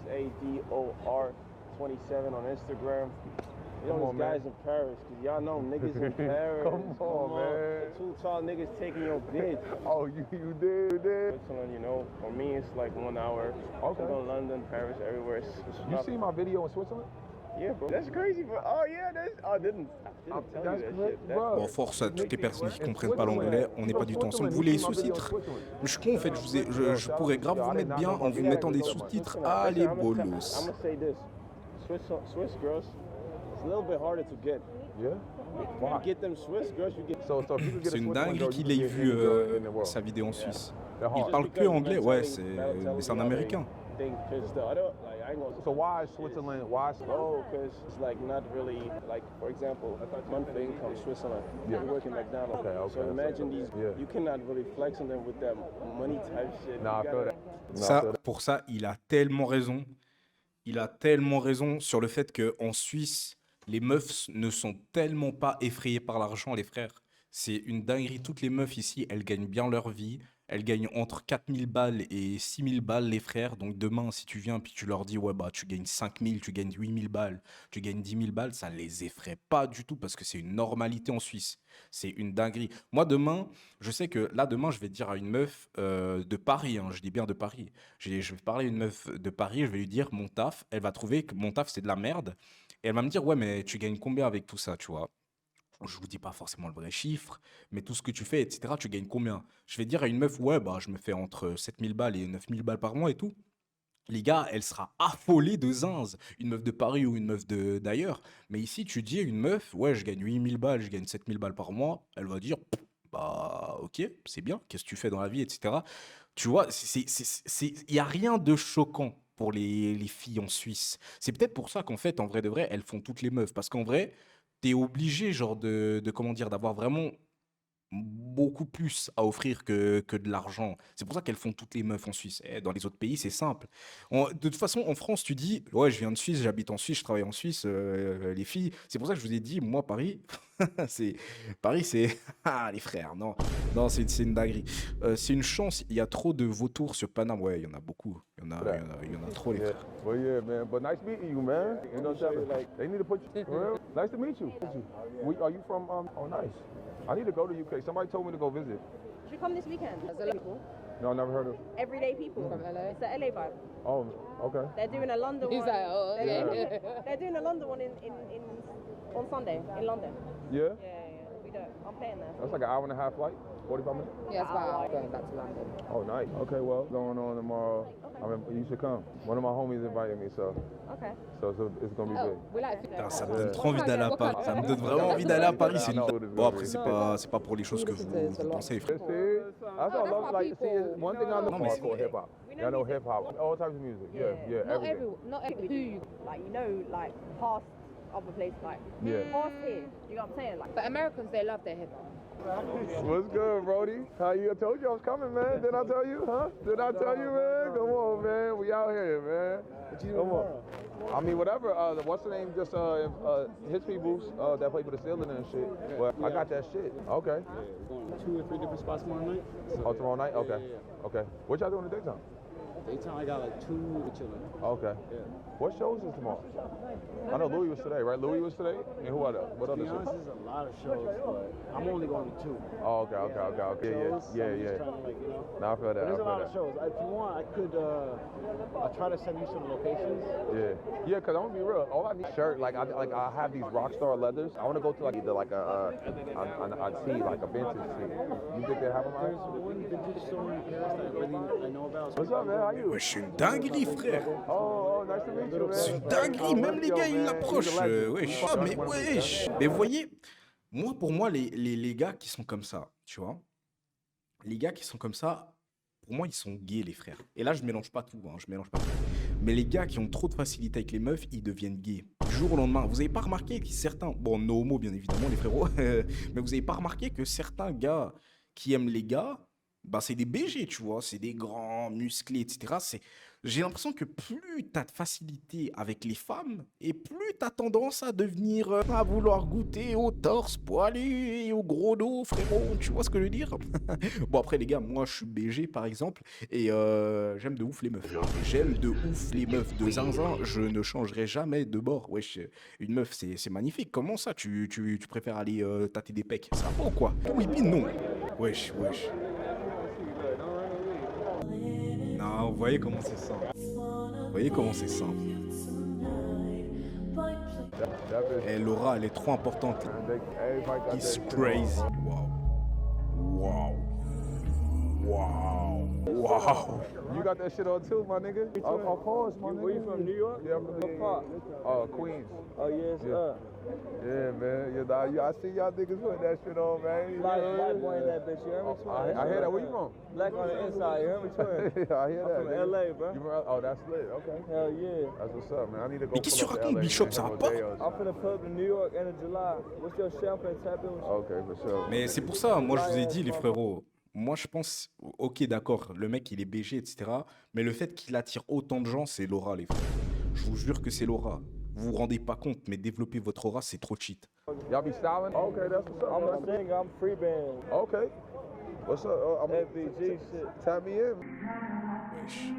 Sador 27 on Instagram. You know these guys in Paris, cause y'all know niggas in Paris.
Come on, man.
Two tall niggas taking your bitch.
Oh, you did.
Switzerland, you know, for me it's like 1 hour.
Okay.
I go to London, Paris, everywhere.
You see my video in Switzerland?
Yeah, bro. That's crazy, bro. Oh yeah, that's. I didn't tell you that shit.
Bon, force à toutes les personnes qui comprennent pas l'anglais, on n'est pas du tout ensemble. Vous voulez les sous-titres? Je suis con en fait, je pourrais grave vous mettre bien en vous mettant des sous-titres. Allez, bolos.
I'm gonna say this. Swiss girls, it's a little bit harder to get.
Yeah.
You get them Swiss girls, you get.
C'est une dinguerie qu'il ait vu sa vidéo en Suisse. Il parle que anglais, ouais, c'est un américain.
So why Switzerland? Why? Oh, because it's like not really like, for example, one thing from Switzerland. You work in McDonald's. Okay. So imagine these. You cannot really flex on them with that money type shit.
Nah, I feel that.
Ça, pour ça, il a tellement raison. Il a tellement raison sur le fait qu'en Suisse, les meufs ne sont tellement pas effrayées par l'argent, les frères. C'est une dinguerie. Toutes les meufs ici, elles gagnent bien leur vie. Elles gagnent entre 4000 balles et 6000 balles, les frères. Donc demain, si tu viens puis tu leur dis, ouais, bah, tu gagnes 5000, tu gagnes 8000 balles, tu gagnes 10 000 balles, ça les effraie pas du tout parce que c'est une normalité en Suisse. C'est une dinguerie. Moi, demain, je sais que là, demain, je vais dire à une meuf de Paris, hein, je dis bien de Paris. Je vais parler à une meuf de Paris, je vais lui dire mon taf. Elle va trouver que mon taf, c'est de la merde. Et elle va me dire, ouais, mais tu gagnes combien avec tout ça, tu vois? Je vous dis pas forcément le vrai chiffre, mais tout ce que tu fais, etc., tu gagnes combien? Je vais dire à une meuf, ouais, bah, je me fais entre 7000 balles et 9000 balles par mois et tout. Les gars, elle sera affolée de zinz. Une meuf de Paris ou une meuf d'ailleurs. Mais ici, tu dis à une meuf, ouais, je gagne 8000 balles, je gagne 7000 balles par mois. Elle va dire, bah, ok, c'est bien, qu'est-ce que tu fais dans la vie, etc. Tu vois, il n'y a rien de choquant pour les filles en Suisse. C'est peut-être pour ça qu'en fait, en vrai de vrai, elles font toutes les meufs. Parce qu'en vrai, t'es obligé, genre, comment dire, d'avoir vraiment beaucoup plus à offrir que de l'argent. C'est pour ça qu'elles font toutes les meufs en Suisse. Et dans les autres pays, c'est simple. De toute façon, en France, tu dis, ouais, je viens de Suisse, j'habite en Suisse, je travaille en Suisse, les filles. C'est pour ça que je vous ai dit, moi, Paris, Paris, c'est les frères. Non, c'est une dinguerie. C'est une chance. Il y a trop de vautours sur Paname. Ouais, il y en a beaucoup. Il y en a trop, les frères.
Well, yeah, man. But nice meeting you, man. You know what I'm saying? Like, they need to put you. Well, nice to meet you. Are you from? Oh, nice. I need to go to UK. Somebody told me to go visit.
Should we come this weekend? People.
No, I never heard of.
Everyday people from LA. It's the LA vibe.
Oh, okay.
They're doing a London one.
He's like, oh, okay.
They're doing a London one on Sunday in London.
Yeah.
We do. I'm playing there.
That's like an hour and a half flight. 45 minutes?
Yeah, it's about going back to London.
Oh, nice. Okay, well, going on tomorrow. I mean, you should come. One of my homies invited me, so.
Okay.
So it's gonna be big.
Putain, ça me donne trop envie d'aller à Paris. Ça me donne vraiment envie d'aller à Paris. Bon, après, c'est pas pour les choses que vous pensez, frère.
That's all I love. Like, see, one thing I know about hip hop. I know hip hop, all types of music. Yeah, everything.
Not every like you know, like past other places, like past here. You know what I'm saying? Like,
but Americans, they love their hip hop.
What's good, Brody? How you? I told you I was coming, man. Did I tell you, huh? Did I tell you, man? Come on, man. We out here, man. Come on. I mean, whatever. What's the name? Just his peoples that play for the Steelers and shit. But I got that shit. Okay.
Yeah, we're going 2 or 3 different spots tomorrow night.
Oh, tomorrow night? Okay. Okay. What y'all doing in the daytime?
Daytime, I got like 2 we're chilling.
Okay. Yeah. What shows is tomorrow? I know Louis was today, right? Louis was today? And who other? What other shows?
To be honest, there's a lot of shows, but I'm only going to 2.
Oh, okay. Yeah.
Like, you know,
Now I feel that.
There's a lot of shows. If you want, I could I'll try to send you some locations.
Yeah, because I'm gonna be real. All I need is a shirt. Like I have these Rockstar leathers. I want to go to like either like a tee, like a vintage tee. You think they have them?
There's one vintage store in Paris that I know about.
What's up, man? How you?
Ouais, je suis une dinguerie, frère.
Oh, nice to meet you, man.
C'est une dinguerie, même les gars, ils l'approchent. Wesh. Ah, mais wesh. Mais vous voyez, pour moi, les gars qui sont comme ça, tu vois, les gars qui sont comme ça, pour moi, ils sont gays, les frères. Et là, je mélange pas tout, hein, Mais les gars qui ont trop de facilité avec les meufs, ils deviennent gays. Du jour au lendemain. Vous avez pas remarqué que certains, bon, no homo, bien évidemment, les frérots, mais vous avez pas remarqué que certains gars qui aiment les gars, bah, c'est des BG, tu vois, c'est des grands, musclés, etc. J'ai l'impression que plus tu as de facilité avec les femmes, et plus tu as tendance à devenir, à vouloir goûter au torse poilu et au gros dos, frérot, tu vois ce que je veux dire? Bon, après, les gars, moi, je suis BG, par exemple, et j'aime de ouf les meufs. J'aime de ouf les meufs de zinzin, je ne changerai jamais de bord. Wesh, une meuf, c'est magnifique. Comment ça, tu préfères aller tâter des pecs? Ça va pas ou quoi? Oui, puis non. Wesh, wesh. Non, vous voyez comment c'est simple. Vous voyez comment c'est simple. Et Laura, elle est trop importante. It's crazy. Wow. Wow. Wow. Wow.
You got that shit on too, my nigga? Of course, my nigga.
Where you from, New York?
Yeah, I'm from
What part?
Queens.
Oh, yes,
Yeah, man. Yeah, I see y'all niggas putting that shit on, man.
Black boy in that bitch, you hear me?
I hear that. Where you from?
Black on the inside, you hear me?
I hear that.
I'm from LA, bro.
You from, oh, that's lit. Okay.
Hell yeah.
That's what's up, man. I need to go.
Mais qu'est-ce que tu racontes, Bishop? Ça va pas?
I'm finna pull up to New York end of July. What's your champagne tap in?
Okay, for sure.
Mais c'est pour ça, moi, je vous ai dit, les frérots. Moi, je pense, ok, d'accord, le mec, il est BG, etc. Mais le fait qu'il attire autant de gens, c'est l'aura, les frères. Je vous jure que c'est l'aura. Vous vous rendez pas compte, mais développer votre aura, c'est trop cheat.
Y'all be styling? Okay, that's what's up.
I'm a singer, I'm free band.
Okay. What's up? I'm
FBG shit.
Tap me in.
Wesh.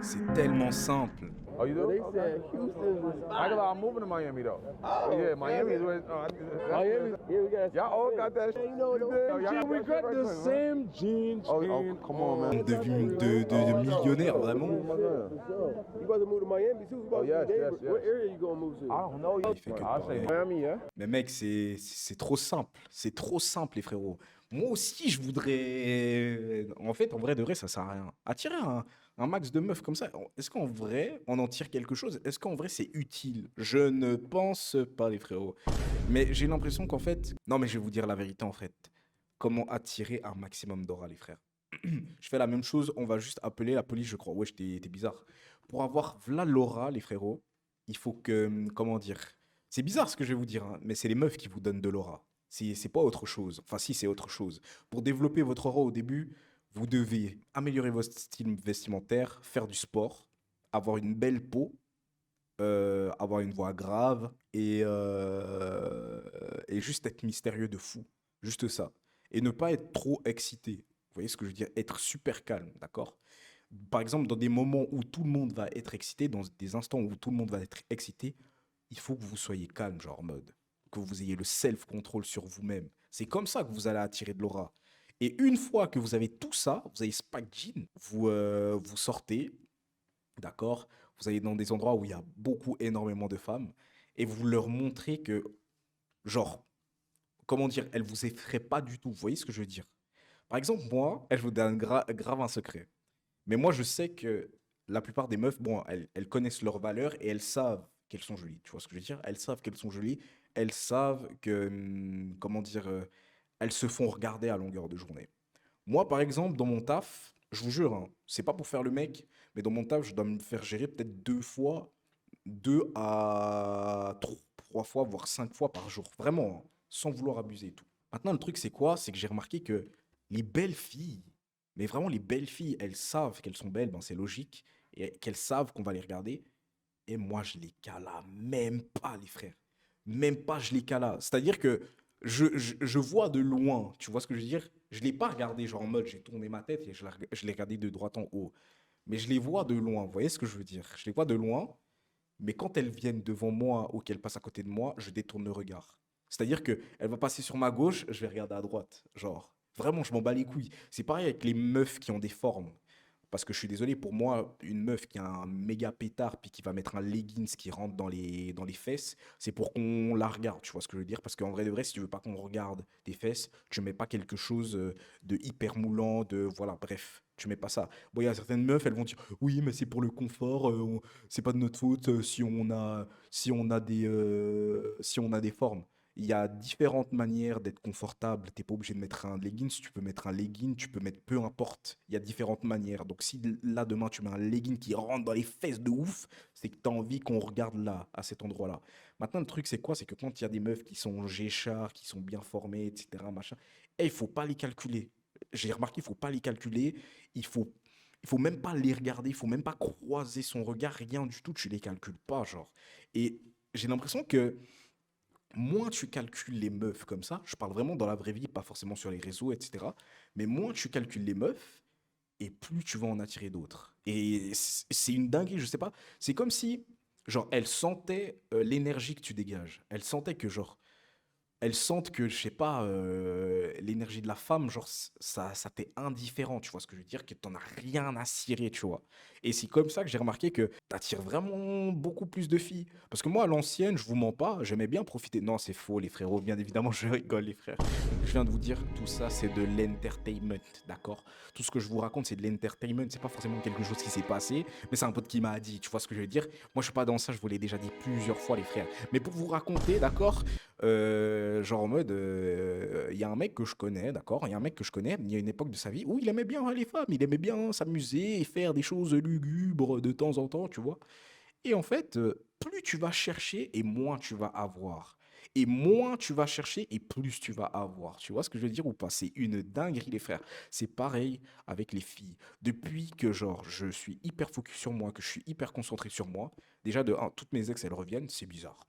C'est tellement simple.
Oh, you do?
They said Houston was.
I got. I'm moving to Miami though.
Oh,
yeah, Miami is where.
Miami. Yeah, we got.
Y'all all got that shit.
You know, we got the same jeans.
Oh, come on, man.
De millionnaires, vraiment.
You about to move to Miami too?
Oh, yes.
What area you gonna move to?
I don't know.
Il fait que
I'll say Miami, yeah.
Mais mec, c'est trop simple. C'est trop simple, les frérots. Moi aussi, je voudrais... En fait, en vrai de vrai, ça sert à rien. Attirer un max de meufs comme ça, est-ce qu'en vrai, on en tire quelque chose? Est-ce qu'en vrai, c'est utile? Je ne pense pas, les frérots. Mais j'ai l'impression qu'en fait... Non, mais je vais vous dire la vérité, en fait. Comment attirer un maximum d'aura, les frères? Je fais la même chose, on va juste appeler la police, je crois. Wesh, t'es bizarre. Pour avoir v'là l'aura, les frérots, il faut que... Comment dire? C'est bizarre ce que je vais vous dire, hein, mais c'est les meufs qui vous donnent de l'aura. C'est pas autre chose. Enfin, si, c'est autre chose. Pour développer votre aura au début, vous devez améliorer votre style vestimentaire, faire du sport, avoir une belle peau, avoir une voix grave et juste être mystérieux de fou. Juste ça. Et ne pas être trop excité. Vous voyez ce que je veux dire? Être super calme, d'accord? Par exemple, dans des moments où tout le monde va être excité, dans des instants où tout le monde va être excité, il faut que vous soyez calme, genre en mode... que vous ayez le self-control sur vous-même. C'est comme ça que vous allez attirer de l'aura. Et une fois que vous avez tout ça, vous avez Spack Jean, vous sortez, d'accord? Vous allez dans des endroits où il y a énormément de femmes, et vous leur montrez que, genre, comment dire, elles vous effraient pas du tout. Vous voyez ce que je veux dire? Par exemple, moi, je vous donne grave un secret. Mais moi, je sais que la plupart des meufs, bon, elles connaissent leurs valeurs et elles savent qu'elles sont jolies. Tu vois ce que je veux dire? Elles savent qu'elles sont jolies. Elles savent que, comment dire, elles se font regarder à longueur de journée. Moi, par exemple, dans mon taf, je vous jure, hein, c'est pas pour faire le mec, mais dans mon taf, je dois me faire gérer peut-être 2 à 3 fois, voire 5 fois par jour. Vraiment, hein, sans vouloir abuser et tout. Maintenant, le truc, c'est quoi? C'est que j'ai remarqué que les belles filles, mais vraiment les belles filles, elles savent qu'elles sont belles, ben c'est logique, et qu'elles savent qu'on va les regarder. Et moi, je les cala même pas, les frères. Même pas, je les cala. C'est-à-dire que je vois de loin, tu vois ce que je veux dire? Je ne l'ai pas regardé, genre en mode, j'ai tourné ma tête et je l'ai regardé de droite en haut. Mais je les vois de loin, vous voyez ce que je veux dire? Je les vois de loin, mais quand elles viennent devant moi ou qu'elles passent à côté de moi, je détourne le regard. C'est-à-dire qu'elle va passer sur ma gauche, je vais regarder à droite. Genre, vraiment, je m'en bats les couilles. C'est pareil avec les meufs qui ont des formes. Parce que je suis désolé, pour moi, une meuf qui a un méga pétard puis qui va mettre un leggings qui rentre dans les fesses, c'est pour qu'on la regarde, tu vois ce que je veux dire? Parce qu'en vrai de vrai, si tu veux pas qu'on regarde tes fesses, tu mets pas quelque chose de hyper moulant, voilà, bref, tu mets pas ça. Bon, il y a certaines meufs, elles vont dire, oui, mais c'est pour le confort, c'est pas de notre faute si on a des formes. Il y a différentes manières d'être confortable. Tu n'es pas obligé de mettre un legging. Tu peux mettre un legging, tu peux mettre peu importe. Il y a différentes manières. Donc si là, demain, tu mets un legging qui rentre dans les fesses de ouf, c'est que tu as envie qu'on regarde là, à cet endroit-là. Maintenant, le truc, c'est quoi? C'est que quand il y a des meufs qui sont géchards, qui sont bien formées, etc., machin, il faut pas les calculer. J'ai remarqué, il faut pas les calculer. Il faut même pas les regarder. Il faut même pas croiser son regard. Rien du tout. Tu les calcules pas, genre. Et j'ai l'impression que moins tu calcules les meufs comme ça, je parle vraiment dans la vraie vie, pas forcément sur les réseaux, etc. Mais moins tu calcules les meufs, et plus tu vas en attirer d'autres. Et c'est une dinguerie, je sais pas. C'est comme si, genre, elles sentaient l'énergie que tu dégages. Elles sentaient que, genre, elles sentent que, je sais pas, l'énergie de la femme, genre, ça t'est indifférent, tu vois ce que je veux dire, que t'en as rien à cirer, tu vois. Et c'est comme ça que j'ai remarqué que t'attires vraiment beaucoup plus de filles. Parce que moi, à l'ancienne, je vous mens pas, j'aimais bien profiter. Non, c'est faux, les frérots, bien évidemment, je rigole, les frères. Je viens de vous dire, tout ça, c'est de l'entertainment, d'accord? Tout ce que je vous raconte, c'est de l'entertainment, c'est pas forcément quelque chose qui s'est passé, mais c'est un pote qui m'a dit, tu vois ce que je veux dire? Moi, je suis pas dans ça, je vous l'ai déjà dit plusieurs fois, les frères. Mais pour vous raconter, d'accord? Genre en mode, il y a un mec que je connais, d'accord? Il y a un mec que je connais, il y a une époque de sa vie où il aimait bien les femmes, il aimait bien s'amuser et faire des choses lugubres de temps en temps, tu vois? Et en fait, plus tu vas chercher et moins tu vas avoir. Et moins tu vas chercher et plus tu vas avoir. Tu vois ce que je veux dire ou pas? C'est une dinguerie, les frères. C'est pareil avec les filles. Depuis que, genre, je suis hyper focus sur moi, que je suis hyper concentré sur moi, déjà, de un, toutes mes ex, elles reviennent, c'est bizarre.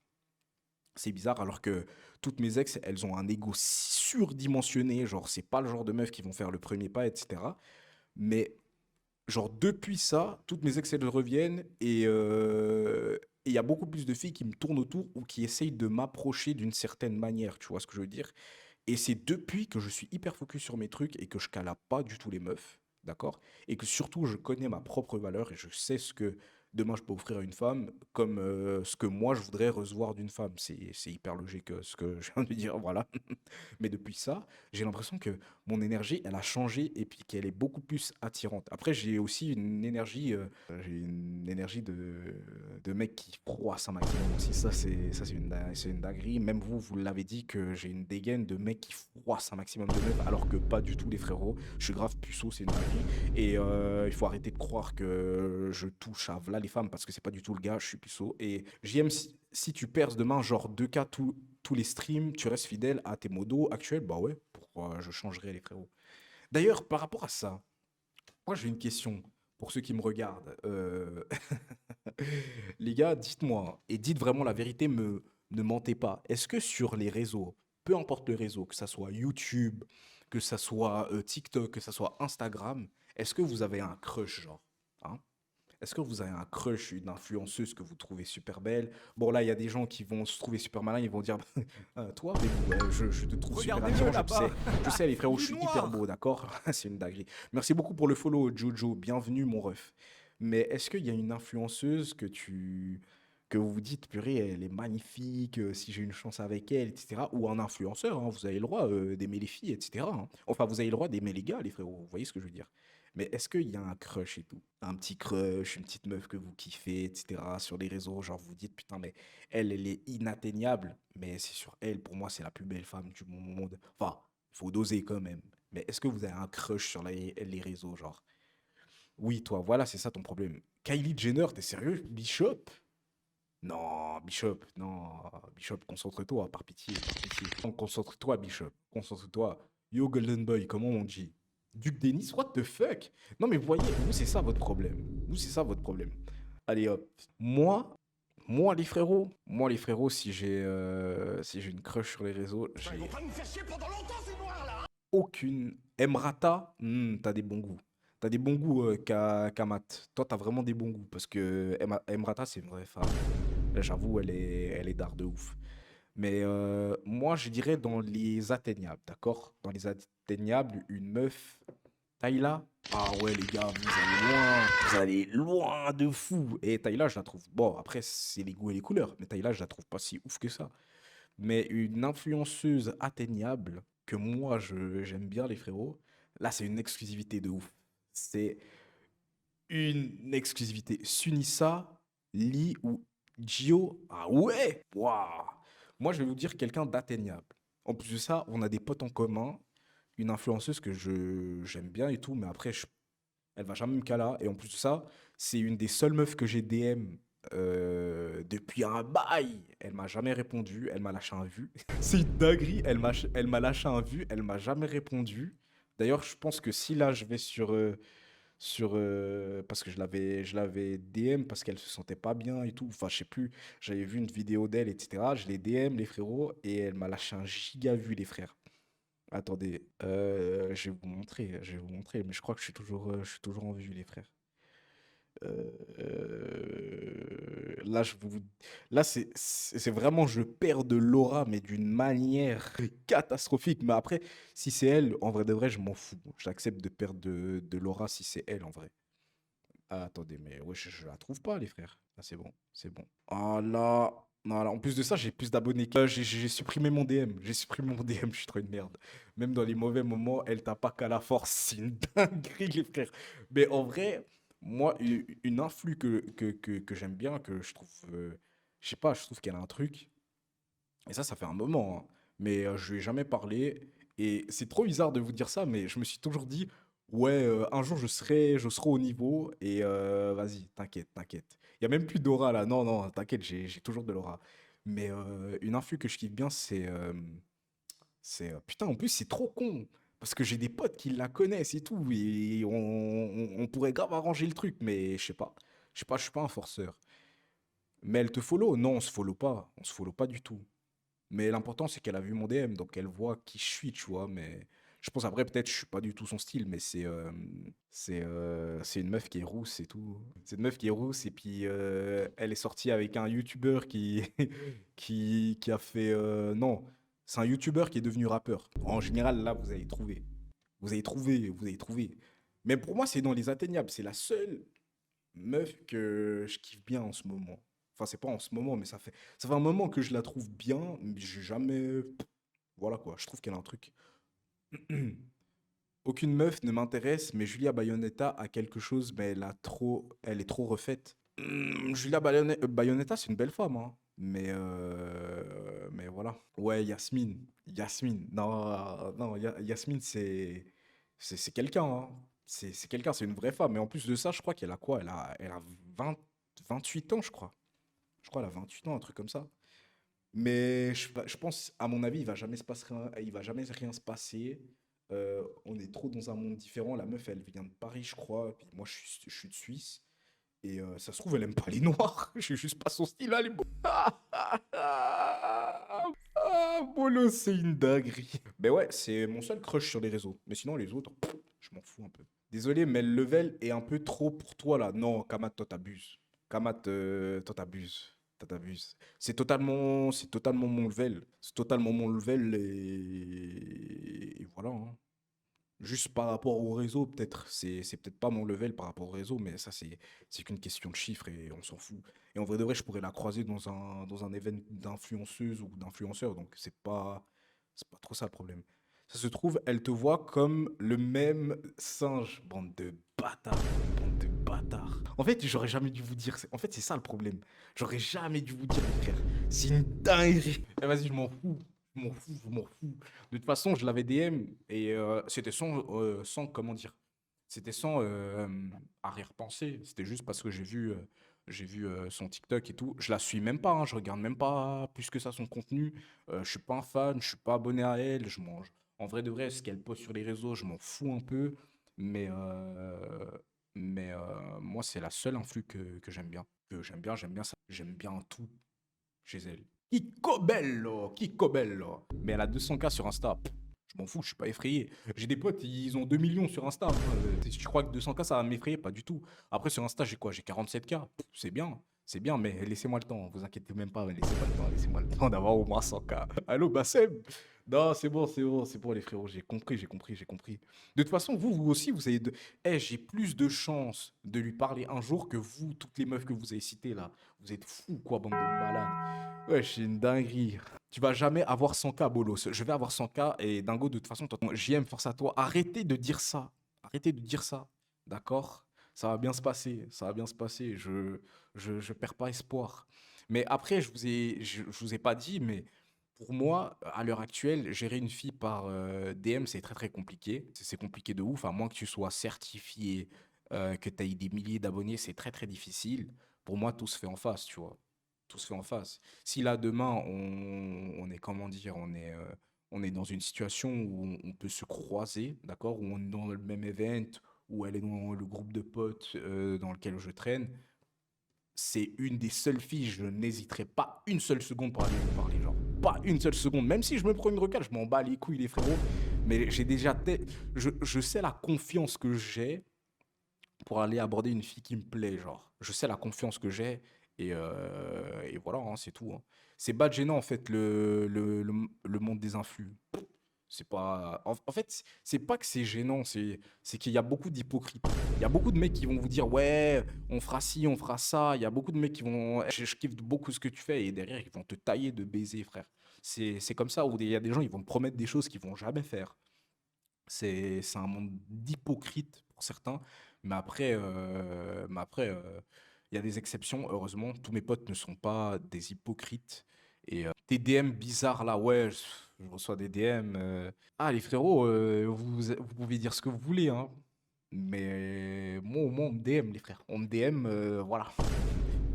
C'est bizarre alors que toutes mes ex, elles ont un ego surdimensionné. Genre, c'est pas le genre de meufs qui vont faire le premier pas, etc. Mais, genre, depuis ça, toutes mes ex, elles reviennent et il y a beaucoup plus de filles qui me tournent autour ou qui essayent de m'approcher d'une certaine manière. Tu vois ce que je veux dire? Et c'est depuis que je suis hyper focus sur mes trucs et que je cala pas du tout les meufs. D'accord? Et que surtout, je connais ma propre valeur et je sais ce que demain je peux offrir à une femme comme ce que moi je voudrais recevoir d'une femme. C'est hyper logique ce que je viens de dire, voilà. Mais depuis ça, j'ai l'impression que mon énergie, elle a changé et puis qu'elle est beaucoup plus attirante. Après, j'ai une énergie de mec qui froisse un maximum aussi. Ça, c'est une dinguerie. Même vous, vous l'avez dit que j'ai une dégaine de mec qui froisse un maximum de meufs, alors que pas du tout, les frérots. Je suis grave puceau, c'est une dinguerie. Et il faut arrêter de croire que je touche à voilà les femmes parce que c'est pas du tout le gars, je suis puceau. Et j'aime si tu perces demain, genre 2K tous les streams, tu restes fidèle à tes modos actuels, bah ouais, pourquoi je changerais les frérots. D'ailleurs, par rapport à ça, moi j'ai une question pour ceux qui me regardent. Les gars, dites-moi, et dites vraiment la vérité, ne mentez pas. Est-ce que sur les réseaux, peu importe le réseau, que ça soit YouTube, que ça soit TikTok, que ça soit Instagram, est-ce que vous avez un crush, genre, hein? Est-ce que vous avez un crush, une influenceuse que vous trouvez super belle? Bon, là, il y a des gens qui vont se trouver super malins, ils vont dire toi, mais ouais, je te trouve super attirant, je sais, les frérots, je suis hyper beau, d'accord? C'est une dinguerie. Merci beaucoup pour le follow, Jojo, bienvenue, mon ref. Mais est-ce qu'il y a une influenceuse que vous vous dites, purée, elle est magnifique, si j'ai une chance avec elle, etc. Ou un influenceur, hein, vous avez le droit d'aimer les filles, etc. hein. Enfin, vous avez le droit d'aimer les gars, les frérots, vous voyez ce que je veux dire? Mais est-ce qu'il y a un crush et tout? Un petit crush, une petite meuf que vous kiffez, etc. sur les réseaux, genre vous dites, putain, mais elle est inatteignable, mais c'est sur elle, pour moi, c'est la plus belle femme du monde. Enfin, il faut doser quand même. Mais est-ce que vous avez un crush sur les réseaux, genre? Oui, toi, voilà, c'est ça ton problème. Kylie Jenner, t'es sérieux? Bishop? Non, Bishop, non. Bishop, concentre-toi, par pitié, par pitié. Non, concentre-toi, Bishop, concentre-toi. Yo, Golden Boy, comment on dit? Duc Denis, what the fuck? Non mais vous voyez, vous c'est ça votre problème. Vous c'est ça votre problème. Allez hop. Moi les frérots, si j'ai une crush sur les réseaux, j'ai aucune. Emrata, t'as des bons goûts. T'as des bons goûts, Kamat. Toi, t'as vraiment des bons goûts parce que Emrata, c'est une vraie femme. Là, j'avoue, elle est d'art de ouf. Mais moi, je dirais dans les atteignables, d'accord? Dans les atteignables, une meuf. Tayla? Ah ouais, les gars, vous allez loin. Vous allez loin de fou. Et Tayla, je la trouve. Bon, après, c'est les goûts et les couleurs. Mais Tayla, je la trouve pas si ouf que ça. Mais une influenceuse atteignable, que moi, j'aime bien, les frérots, là, c'est une exclusivité de ouf. C'est une exclusivité. Sunissa, Lee ou Gio. Ah ouais! Waouh! Moi, je vais vous dire quelqu'un d'atteignable. En plus de ça, on a des potes en commun. Une influenceuse que j'aime bien et tout, mais après, elle va jamais me caler. Et en plus de ça, c'est une des seules meufs que j'ai DM depuis un bail. Elle m'a jamais répondu. Elle m'a lâché un vu. C'est une dinguerie. Elle m'a lâché un vu. Elle m'a jamais répondu. D'ailleurs, je pense que si là, je vais parce que je l'avais DM parce qu'elle se sentait pas bien et tout. Enfin, je sais plus. J'avais vu une vidéo d'elle, etc. Je l'ai DM, les frérots, et elle m'a lâché un giga vu, les frères. Attendez, je vais vous montrer, mais je crois que je suis toujours en vue, les frères. Là, là c'est vraiment, je perds de l'aura, mais d'une manière catastrophique. Mais après, si c'est elle, en vrai de vrai, je m'en fous. J'accepte de perdre de l'aura si c'est elle, en vrai. Ah, attendez, mais ouais, je la trouve pas, les frères. Ah, c'est bon, c'est bon. Ah là, non, là, en plus de ça, j'ai plus d'abonnés. J'ai supprimé mon DM. J'ai supprimé mon DM, je suis trop une merde. Même dans les mauvais moments, elle t'a pas qu'à la force. C'est une dinguerie, les frères. Mais en vrai, moi, une influe que j'aime bien, que je trouve. Je sais pas, je trouve qu'elle a un truc. Et ça fait un moment, hein. Mais je lui ai jamais parlé. Et c'est trop bizarre de vous dire ça, mais je me suis toujours dit, ouais, un jour je serai au niveau. Et vas-y, t'inquiète, t'inquiète. Il y a même plus d'aura là. Non, non, t'inquiète, j'ai toujours de l'aura. Mais une influe que je kiffe bien, putain, en plus, c'est trop con. Parce que j'ai des potes qui la connaissent et tout. Et on pourrait grave arranger le truc. Mais je sais pas. Je sais pas, je suis pas un forceur. Mais elle te follow? Non, on se follow pas. On se follow pas du tout. Mais l'important, c'est qu'elle a vu mon DM, donc elle voit qui je suis, tu vois. Mais je pense après, peut-être, je suis pas du tout son style, mais c'est une meuf qui est rousse et tout. C'est une meuf qui est rousse, et puis elle est sortie avec un YouTuber qui a fait. Non, c'est un YouTuber qui est devenu rappeur. En général, là, vous allez trouver. Vous allez trouver, vous allez trouver. Mais pour moi, c'est dans les atteignables. C'est la seule meuf que je kiffe bien en ce moment. Enfin, c'est pas en ce moment, mais ça fait un moment que je la trouve bien, mais j'ai jamais. Voilà quoi, je trouve qu'elle a un truc. Aucune meuf ne m'intéresse, mais Julia Bayonetta a quelque chose, mais elle est trop refaite. Julia Bayonetta, c'est une belle femme, hein. Mais voilà. Ouais, Yasmine. Yasmine. Non, non, Yasmine, c'est quelqu'un, hein. C'est quelqu'un, c'est une vraie femme. Mais en plus de ça, je crois qu'elle a quoi? Elle a 28 ans, je crois. Je crois qu'elle a 28 ans, un truc comme ça. Mais je pense, à mon avis, il va jamais rien se passer. On est trop dans un monde différent. La meuf, elle vient de Paris, je crois. Puis moi, je suis de Suisse. Et ça se trouve, elle aime pas les noirs. Je suis juste pas son style. Elle est Bolo, c'est une dinguerie. Mais ouais, c'est mon seul crush sur les réseaux. Mais sinon, les autres, je m'en fous un peu. Désolé, mais le level est un peu trop pour toi, là. Non, Kamat, toi, t'abuses. Kamat, toi, t'abuses. Toi, t'abuses. C'est totalement mon level. C'est totalement mon level et voilà, hein. Juste par rapport au réseau, peut-être. C'est peut-être pas mon level par rapport au réseau, mais ça, c'est qu'une question de chiffres et on s'en fout. Et en vrai de vrai, je pourrais la croiser dans un événement d'influenceuse ou d'influenceur, donc c'est pas trop ça le problème. Ça se trouve, elle te voit comme le même singe. Bande de bâtards. Bande de bâtards. En fait, j'aurais jamais dû vous dire. En fait, c'est ça le problème. J'aurais jamais dû vous dire, les frères. C'est une dinguerie. Eh, vas-y, je m'en fous. Je m'en fous, je m'en fous. De toute façon, je l'avais DM et c'était sans, comment dire, c'était sans arrière-pensée. C'était juste parce que j'ai vu son TikTok et tout. Je la suis même pas, hein, je regarde même pas plus que ça son contenu. Je suis pas un fan, je suis pas abonné à elle. En vrai de vrai, ce qu'elle poste sur les réseaux, je m'en fous un peu. Mais, moi, c'est la seule influe que j'aime bien. J'aime bien ça. J'aime bien tout chez elle. Kiko bello. Mais elle a 200K sur Insta. Pff, je m'en fous, je suis pas effrayé. J'ai des potes, ils ont 2 millions sur Insta. Si tu crois que 200K, ça va m'effrayer? Pas du tout. Après, sur Insta, j'ai quoi? J'ai 47K. Pff, c'est bien, mais laissez-moi le temps. Vous inquiétez même pas, laissez-moi le temps d'avoir au moins 100K. Allô, Bassem? Non, c'est bon, les frérots. J'ai compris. De toute façon, vous aussi, vous avez j'ai plus de chances de lui parler un jour que vous, toutes les meufs que vous avez citées là. Vous êtes fous, quoi, bande de malades. Ouais, c'est une dinguerie. Tu vas jamais avoir 100K, Bolos. Je vais avoir 100K et Dingo, de toute façon, JM, force à toi. Arrêtez de dire ça. D'accord? Ça va bien se passer. Je perds pas espoir. Mais après, je vous ai pas dit, mais pour moi, à l'heure actuelle, gérer une fille par DM, c'est très très compliqué. C'est compliqué de ouf, à moins que tu sois certifié, que tu aies des milliers d'abonnés, c'est très très difficile. Pour moi, tout se fait en face, tu vois. Tout se fait en face. Si là, demain, on est, comment dire, on est dans une situation où on peut se croiser, d'accord, où on est dans le même event, où elle est dans le groupe de potes dans lequel je traîne, c'est une des seules filles, je n'hésiterai pas une seule seconde pour aller lui parler, genre. Pas une seule seconde. Même si je me prends une recale, je m'en bats les couilles, les frérots. Mais j'ai déjà... Je sais la confiance que j'ai pour aller aborder une fille qui me plaît, genre. Je sais la confiance que j'ai et voilà, hein, c'est tout. Hein. C'est pas gênant, en fait, le monde des influx. C'est pas... En fait, c'est pas que c'est gênant, c'est qu'il y a beaucoup d'hypocrites. Il y a beaucoup de mecs qui vont vous dire « Ouais, on fera ci, on fera ça ». Il y a beaucoup de mecs qui vont... Je kiffe beaucoup ce que tu fais. Et derrière, ils vont te tailler de baisers, frère. C'est comme ça, où il y a des gens, ils vont te promettre des choses qu'ils vont jamais faire. C'est un monde d'hypocrites pour certains. Mais après, il y a des exceptions, heureusement. Tous mes potes ne sont pas des hypocrites. Et tes DM bizarres là, ouais, je reçois des DM. Ah, les frérots, vous pouvez dire ce que vous voulez, hein. Mais moi, au moins, on me DM, les frères. On me DM, voilà.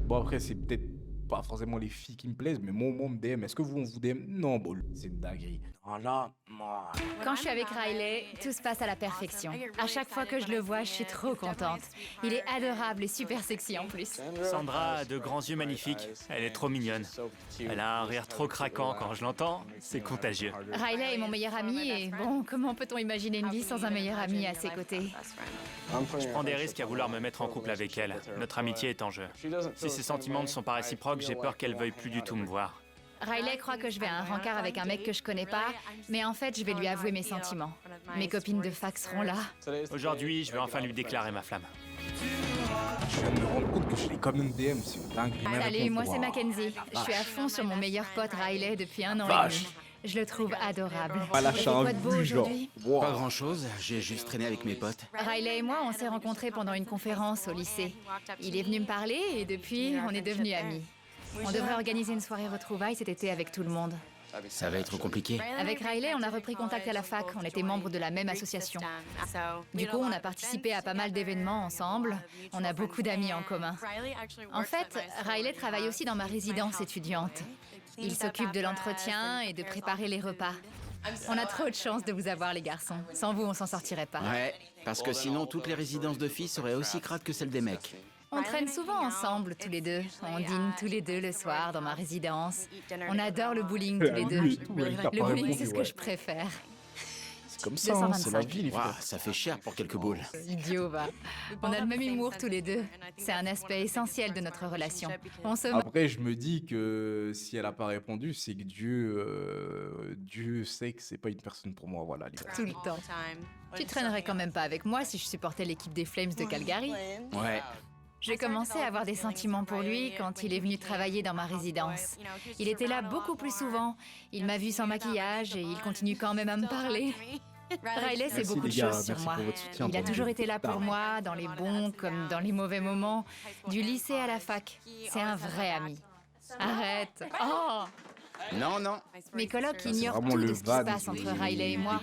Bon, après, c'est peut-être pas forcément les filles qui me plaisent, mais moi, au moins, on me DM. Est-ce que vous, on vous DM? Non, bon, c'est une dinguerie. Oh là, moi.
Quand je suis avec Riley, tout se passe à la perfection. À chaque fois que je le vois, je suis trop contente. Il est adorable et super sexy en plus.
Sandra a de grands yeux magnifiques. Elle est trop mignonne. Elle a un rire trop craquant quand je l'entends. C'est contagieux.
Riley est mon meilleur ami et bon, comment peut-on imaginer une vie sans un meilleur ami à ses côtés?
Je prends des risques à vouloir me mettre en couple avec elle. Notre amitié est en jeu. Si ses sentiments ne sont pas réciproques, j'ai peur qu'elle veuille plus du tout me voir.
Riley croit que je vais à un rencard avec un mec que je connais pas, mais en fait, je vais lui avouer mes sentiments. Mes copines de fac seront là.
Aujourd'hui, je vais enfin lui déclarer ma flamme.
Je viens de me rendre compte que je l'ai comme une DM, c'est une dinguerie.
Salut, moi c'est Mackenzie. Je suis à fond sur mon meilleur pote Riley depuis 1 an et demi. Je le trouve adorable.
Voilà,
Il fait quoi de beau aujourd'hui?
Pas grand-chose, j'ai juste traîné avec mes potes.
Riley et moi, on s'est rencontrés pendant une conférence au lycée. Il est venu me parler et depuis, on est devenus amis. On devrait organiser une soirée retrouvailles cet été avec tout le monde.
Ça va être compliqué.
Avec Riley, on a repris contact à la fac. On était membres de la même association. Du coup, on a participé à pas mal d'événements ensemble. On a beaucoup d'amis en commun. En fait, Riley travaille aussi dans ma résidence étudiante. Il s'occupe de l'entretien et de préparer les repas. On a trop de chance de vous avoir, les garçons. Sans vous, on s'en sortirait pas.
Ouais, parce que sinon, toutes les résidences de filles seraient aussi crades que celles des mecs.
On traîne souvent ensemble, tous les deux. On dîne tous les deux le soir dans ma résidence. On adore le bowling tous les deux. Le bowling, c'est ce que je préfère.
C'est comme ça, hein, c'est la vie, les frères.
Ça fait cher pour quelques boules.
Idiot, va. On a le même humour tous les deux. C'est un aspect essentiel de notre relation.
Après, je me dis que si elle a pas répondu, c'est que Dieu sait que c'est pas une personne pour moi, voilà.
Tout le temps. Tu traînerais quand même pas avec moi si je supportais l'équipe des Flames de Calgary.
Ouais.
J'ai commencé à avoir des sentiments pour lui quand il est venu travailler dans ma résidence. Il était là beaucoup plus souvent. Il m'a vu sans maquillage et il continue quand même à me parler. Riley, c'est beaucoup de choses sur moi. Il a toujours été là pour moi, dans les bons comme dans les mauvais moments, du lycée à la fac. C'est un vrai ami. Arrête. Oh!
Non, non.
Mes colocs ignorent tout de ce qui se passe entre Riley et moi.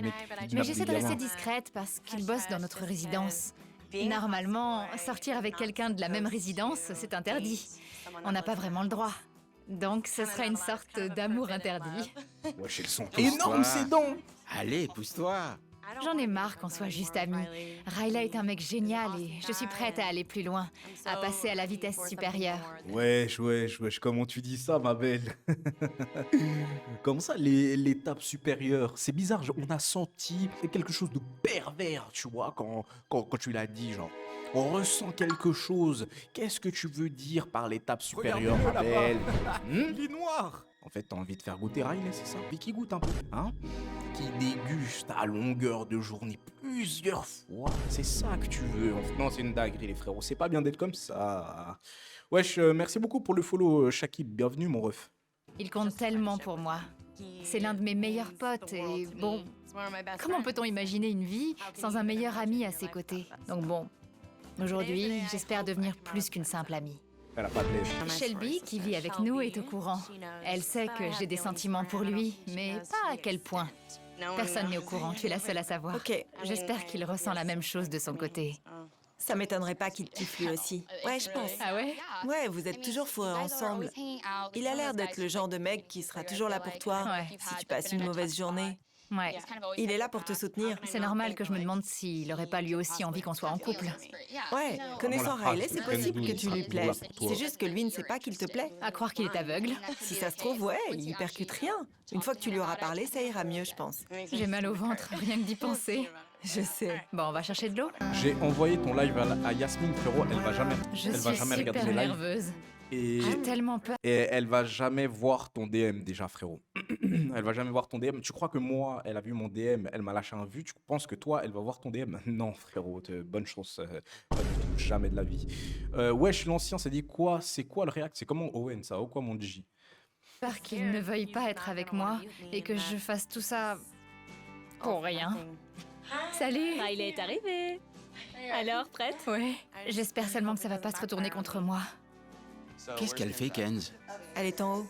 Mais j'essaie de rester discrète parce qu'il bosse dans notre résidence. Normalement, sortir avec quelqu'un de la même résidence, c'est interdit. On n'a pas vraiment le droit. Donc, ce serait une sorte d'amour interdit.
Wesh, elles sont énormes, ces dents!
Allez, pousse-toi!
J'en ai marre qu'on soit juste amis. Riley est un mec génial et je suis prête à aller plus loin, à passer à la vitesse supérieure.
Wesh, comment tu dis ça, ma belle? Comment ça, l'étape supérieure? C'est bizarre, on a senti quelque chose de pervers, tu vois, quand tu l'as dit, genre. On ressent quelque chose. Qu'est-ce que tu veux dire par l'étape supérieure, ma belle? Il est noir! En fait, t'as envie de faire goûter Riley, c'est ça? Puis qui goûte un peu, hein? Qui déguste à longueur de journée plusieurs fois. C'est ça que tu veux. Non, c'est une dinguerie, les frérots. C'est pas bien d'être comme ça. Wesh, merci beaucoup pour le follow, Shakib. Bienvenue, mon ref.
Il compte tellement pour moi. C'est l'un de mes meilleurs potes et bon... Comment peut-on imaginer une vie sans un meilleur ami à ses côtés? Donc bon, aujourd'hui, j'espère devenir plus qu'une simple amie.
Elle a pas de lèvres.
Shelby, qui vit avec nous, est au courant. Elle sait que j'ai des sentiments pour lui, mais pas à quel point. Personne n'est au courant, tu es la seule à savoir. J'espère qu'il ressent la même chose de son côté.
Ça m'étonnerait pas qu'il te kiffe lui aussi. Ouais, je pense.
Ah ouais?
Ouais, vous êtes toujours fourrés ensemble. Il a l'air d'être le genre de mec qui sera toujours là pour toi si tu passes une mauvaise journée.
Ouais.
Il est là pour te soutenir.
C'est normal que je me demande s'il aurait pas lui aussi envie qu'on soit en couple.
Ouais, connaissant Riley, c'est possible que tu lui plaises. C'est juste que lui ne sait pas qu'il te plaît.
À croire qu'il est aveugle.
Si ça se trouve, ouais, il percute rien. Une fois que tu lui auras parlé, ça ira mieux, je pense.
J'ai mal au ventre, rien que d'y penser.
Je sais.
Bon, on va chercher de l'eau.
J'ai envoyé ton live à Yasmine, frérot. Elle va jamais,
Je
elle va
suis
jamais regarder
super
mes lives.
nerveuse.
Et,
J'ai tellement peur.
et elle va jamais voir ton DM déjà, frérot. Elle va jamais voir ton DM. Tu crois que moi, elle a vu mon DM, elle m'a lâché un vu. Tu penses que toi, elle va voir ton DM? Non, frérot. Bonne chance. Pas du tout. Jamais de la vie. Wesh, l'ancien, ça dit quoi? C'est quoi le react? C'est comment Owen, ça? Oh quoi, mon G?
J'espère qu'il ne veuille pas être avec moi et que je fasse tout ça pour rien. Salut!
Riley est arrivée. Alors, prête?
Ouais. J'espère seulement que ça va pas se retourner contre moi.
Qu'est-ce qu'elle fait, Kenz?
Elle est en haut.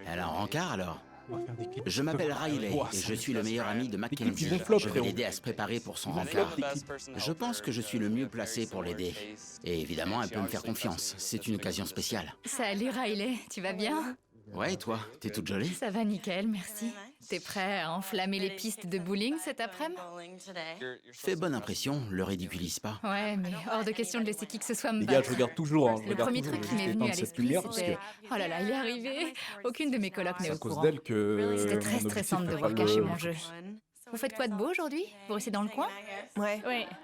Elle a un rencard alors? Je m'appelle Riley et je suis le meilleur ami de Mackenzie. Je vais l'aider à se préparer pour son rencard. Je pense que je suis le mieux placé pour l'aider. Et évidemment, elle peut me faire confiance. C'est une occasion spéciale.
Salut Riley, tu vas bien?
Ouais, et toi? T'es toute jolie?
Ça va nickel, merci. T'es prêt à enflammer les pistes de bowling cet après-midi?
Fais bonne impression, le ridiculise pas.
Ouais, mais hors de question de laisser qui que ce soit me
Les gars,
battre.
je regarde toujours. Hein, je
Le
regarde
premier
toujours
truc qui m'est
juste
venu à
éteindre cette
l'esprit,
lumière parce
c'était...
que
Oh là là, il est arrivé. Aucune de mes colocs n'est
c'est à
au
cause
courant.
d'elle que.
C'était très
mon objectif
stressant de
n'est
devoir
pas
cacher
le-
mon jeu. Vous faites quoi de beau aujourd'hui? Vous restez dans le coin?
Ouais.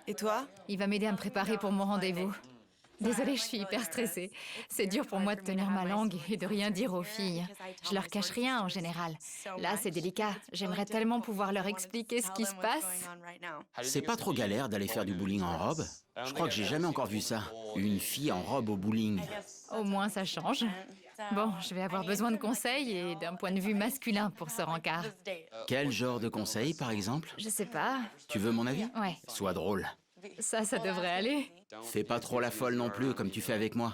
Et toi?
Il va m'aider à me préparer pour mon rendez-vous. Désolée, je suis hyper stressée. C'est dur pour moi de tenir ma langue et de rien dire aux filles. Je leur cache rien en général. Là, c'est délicat. J'aimerais tellement pouvoir leur expliquer ce qui se passe.
C'est pas trop galère d'aller faire du bowling en robe? Je crois que j'ai jamais encore vu ça. Une fille en robe au bowling.
Au moins, ça change. Bon, je vais avoir besoin de conseils et d'un point de vue masculin pour ce rencard.
Quel genre de conseil, par exemple?
Je sais pas.
Tu veux mon avis?
Ouais.
Sois drôle.
Ça devrait aller.
Fais pas trop la folle non plus, comme tu fais avec moi.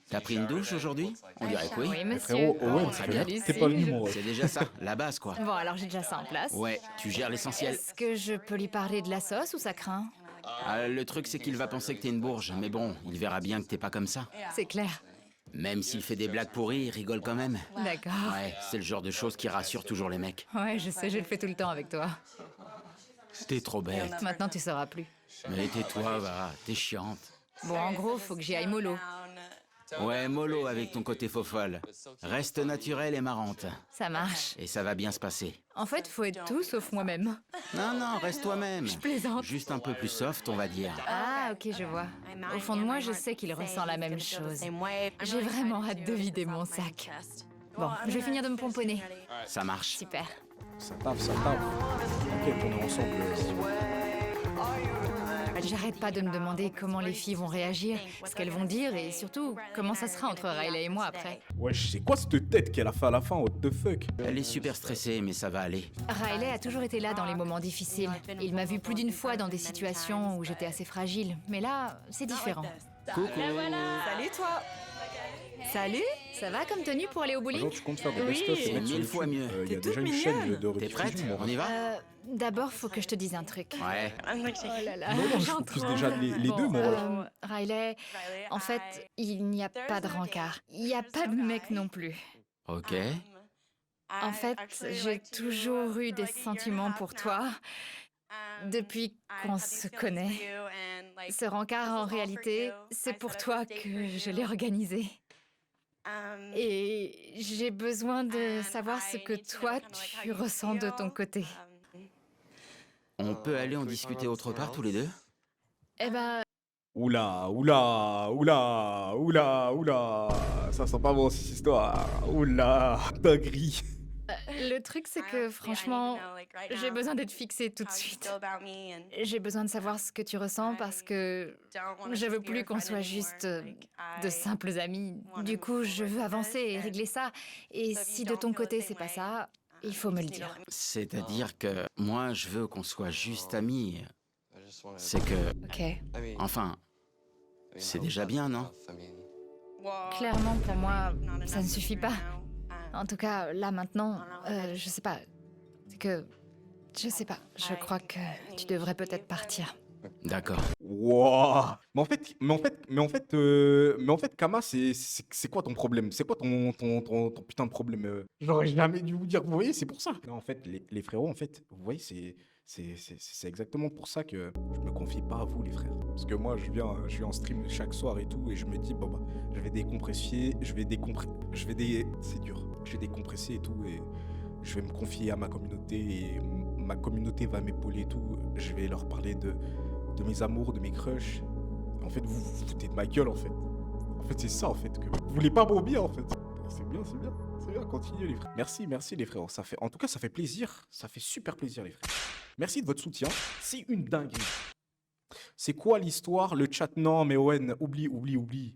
T'as pris une douche aujourd'hui? On dirait que oui.
Oui, monsieur.
Frérot, Owen,
Oh,
ça
très
fait
bien.
t'es pas venu, moi.
C'est déjà ça, la base, quoi.
Bon, alors j'ai déjà ça en place.
Ouais, tu gères l'essentiel.
Est-ce que je peux lui parler de la sauce ou ça craint?
Le truc, c'est qu'il va penser que t'es une bourge, mais bon, il verra bien que t'es pas comme ça.
C'est clair.
Même s'il fait des blagues pourries, il rigole quand même.
D'accord.
Ouais, c'est le genre de choses qui rassure toujours les mecs.
Ouais, je sais, je le fais tout le temps avec toi.
T'es trop bête.
Maintenant, tu sauras plus.
Mais tais-toi, va, t'es chiante.
Bon, en gros, faut que j'y aille mollo.
Ouais, mollo avec ton côté faux folle. Reste naturelle et marrante.
Ça marche.
Et ça va bien se passer.
En fait, faut être tout sauf moi-même.
Non, reste toi-même.
Je plaisante.
Juste un peu plus soft, on va dire.
Ah, ok, je vois. Au fond de moi, je sais qu'il ressent la même chose. J'ai vraiment hâte de vider mon sac. Bon, je vais finir de me pomponner.
Ça marche.
Super.
Ça taffe, ça taffe. Ok, on est ensemble.
J'arrête pas de me demander comment les filles vont réagir, ce qu'elles vont dire et surtout comment ça sera entre Riley et moi après.
Wesh, c'est quoi cette tête qu'elle a fait à la fin? What the fuck?
Elle est super stressée, mais ça va aller.
Riley a toujours été là dans les moments difficiles. Il m'a vu plus d'une fois dans des situations où j'étais assez fragile, mais là, c'est différent.
Coucou.
Salut toi. Salut.
Ça va comme tenue pour aller au bowling?
Alors, tu comptes faire des
Oui.
best-of et
C'est
mettre sur
1000 fois
YouTube.
mieux.
Il y a
T'es
déjà
toute
une chaîne
mignonne.
de
T'es prête?
rediffusion.
On y va?
D'abord, faut que je te dise un truc.
Ouais.
Oh là là,
Non, je
j'en
focus
tremble.
déjà les deux, moi.
Riley, en fait, il n'y a pas de rencard. Il n'y a pas de mec non plus.
Ok.
En fait, j'ai toujours eu des sentiments pour toi depuis qu'on se connaît. Ce rencard, en réalité, c'est pour toi que je l'ai organisé. Et j'ai besoin de savoir ce que toi, tu ressens de ton côté.
On peut aller en discuter autre part tous les deux?
Eh ben,
Oula, oula, oula, oula, oula. Ça sent pas bon cette histoire. Oula, dinguerie.
le truc, c'est que franchement, j'ai besoin d'être fixée tout de suite. J'ai besoin de savoir ce que tu ressens parce que je veux plus qu'on soit juste de simples amis. Du coup, je veux avancer et régler ça. Et si de ton côté, c'est pas ça, il faut me le dire.
C'est-à-dire que moi, je veux qu'on soit juste amis. C'est que...
Ok.
Enfin, c'est déjà bien, non?
Clairement, pour moi, ça ne suffit pas. En tout cas, là, maintenant, je sais pas. C'est que... Je sais pas. Je crois que tu devrais peut-être partir.
D'accord.
Wow. Mais en fait, Kama, c'est quoi ton problème? C'est quoi ton putain de problème? J'aurais jamais dû vous dire, vous voyez, c'est pour ça. Non, en fait, les frérots, en fait, vous voyez, c'est exactement pour ça que je me confie pas à vous, les frères. Parce que moi, je viens en stream chaque soir et tout, et je me dis, bon, bah, je vais décompresser, c'est dur. Je vais décompresser et tout, et je vais me confier à ma communauté, et ma communauté va m'épauler et tout. Je vais leur parler de mes amours, de mes crushs. En fait, vous vous foutez de ma gueule, en fait. En fait, c'est ça, en fait, que vous voulez pas mon bien, en fait. C'est bien, c'est bien. C'est bien, continuez, les frères. Merci les frères. En tout cas, ça fait plaisir. Ça fait super plaisir, les frères. Merci de votre soutien. C'est une dinguerie. C'est quoi l'histoire? Le chat, non, mais Owen, oublie.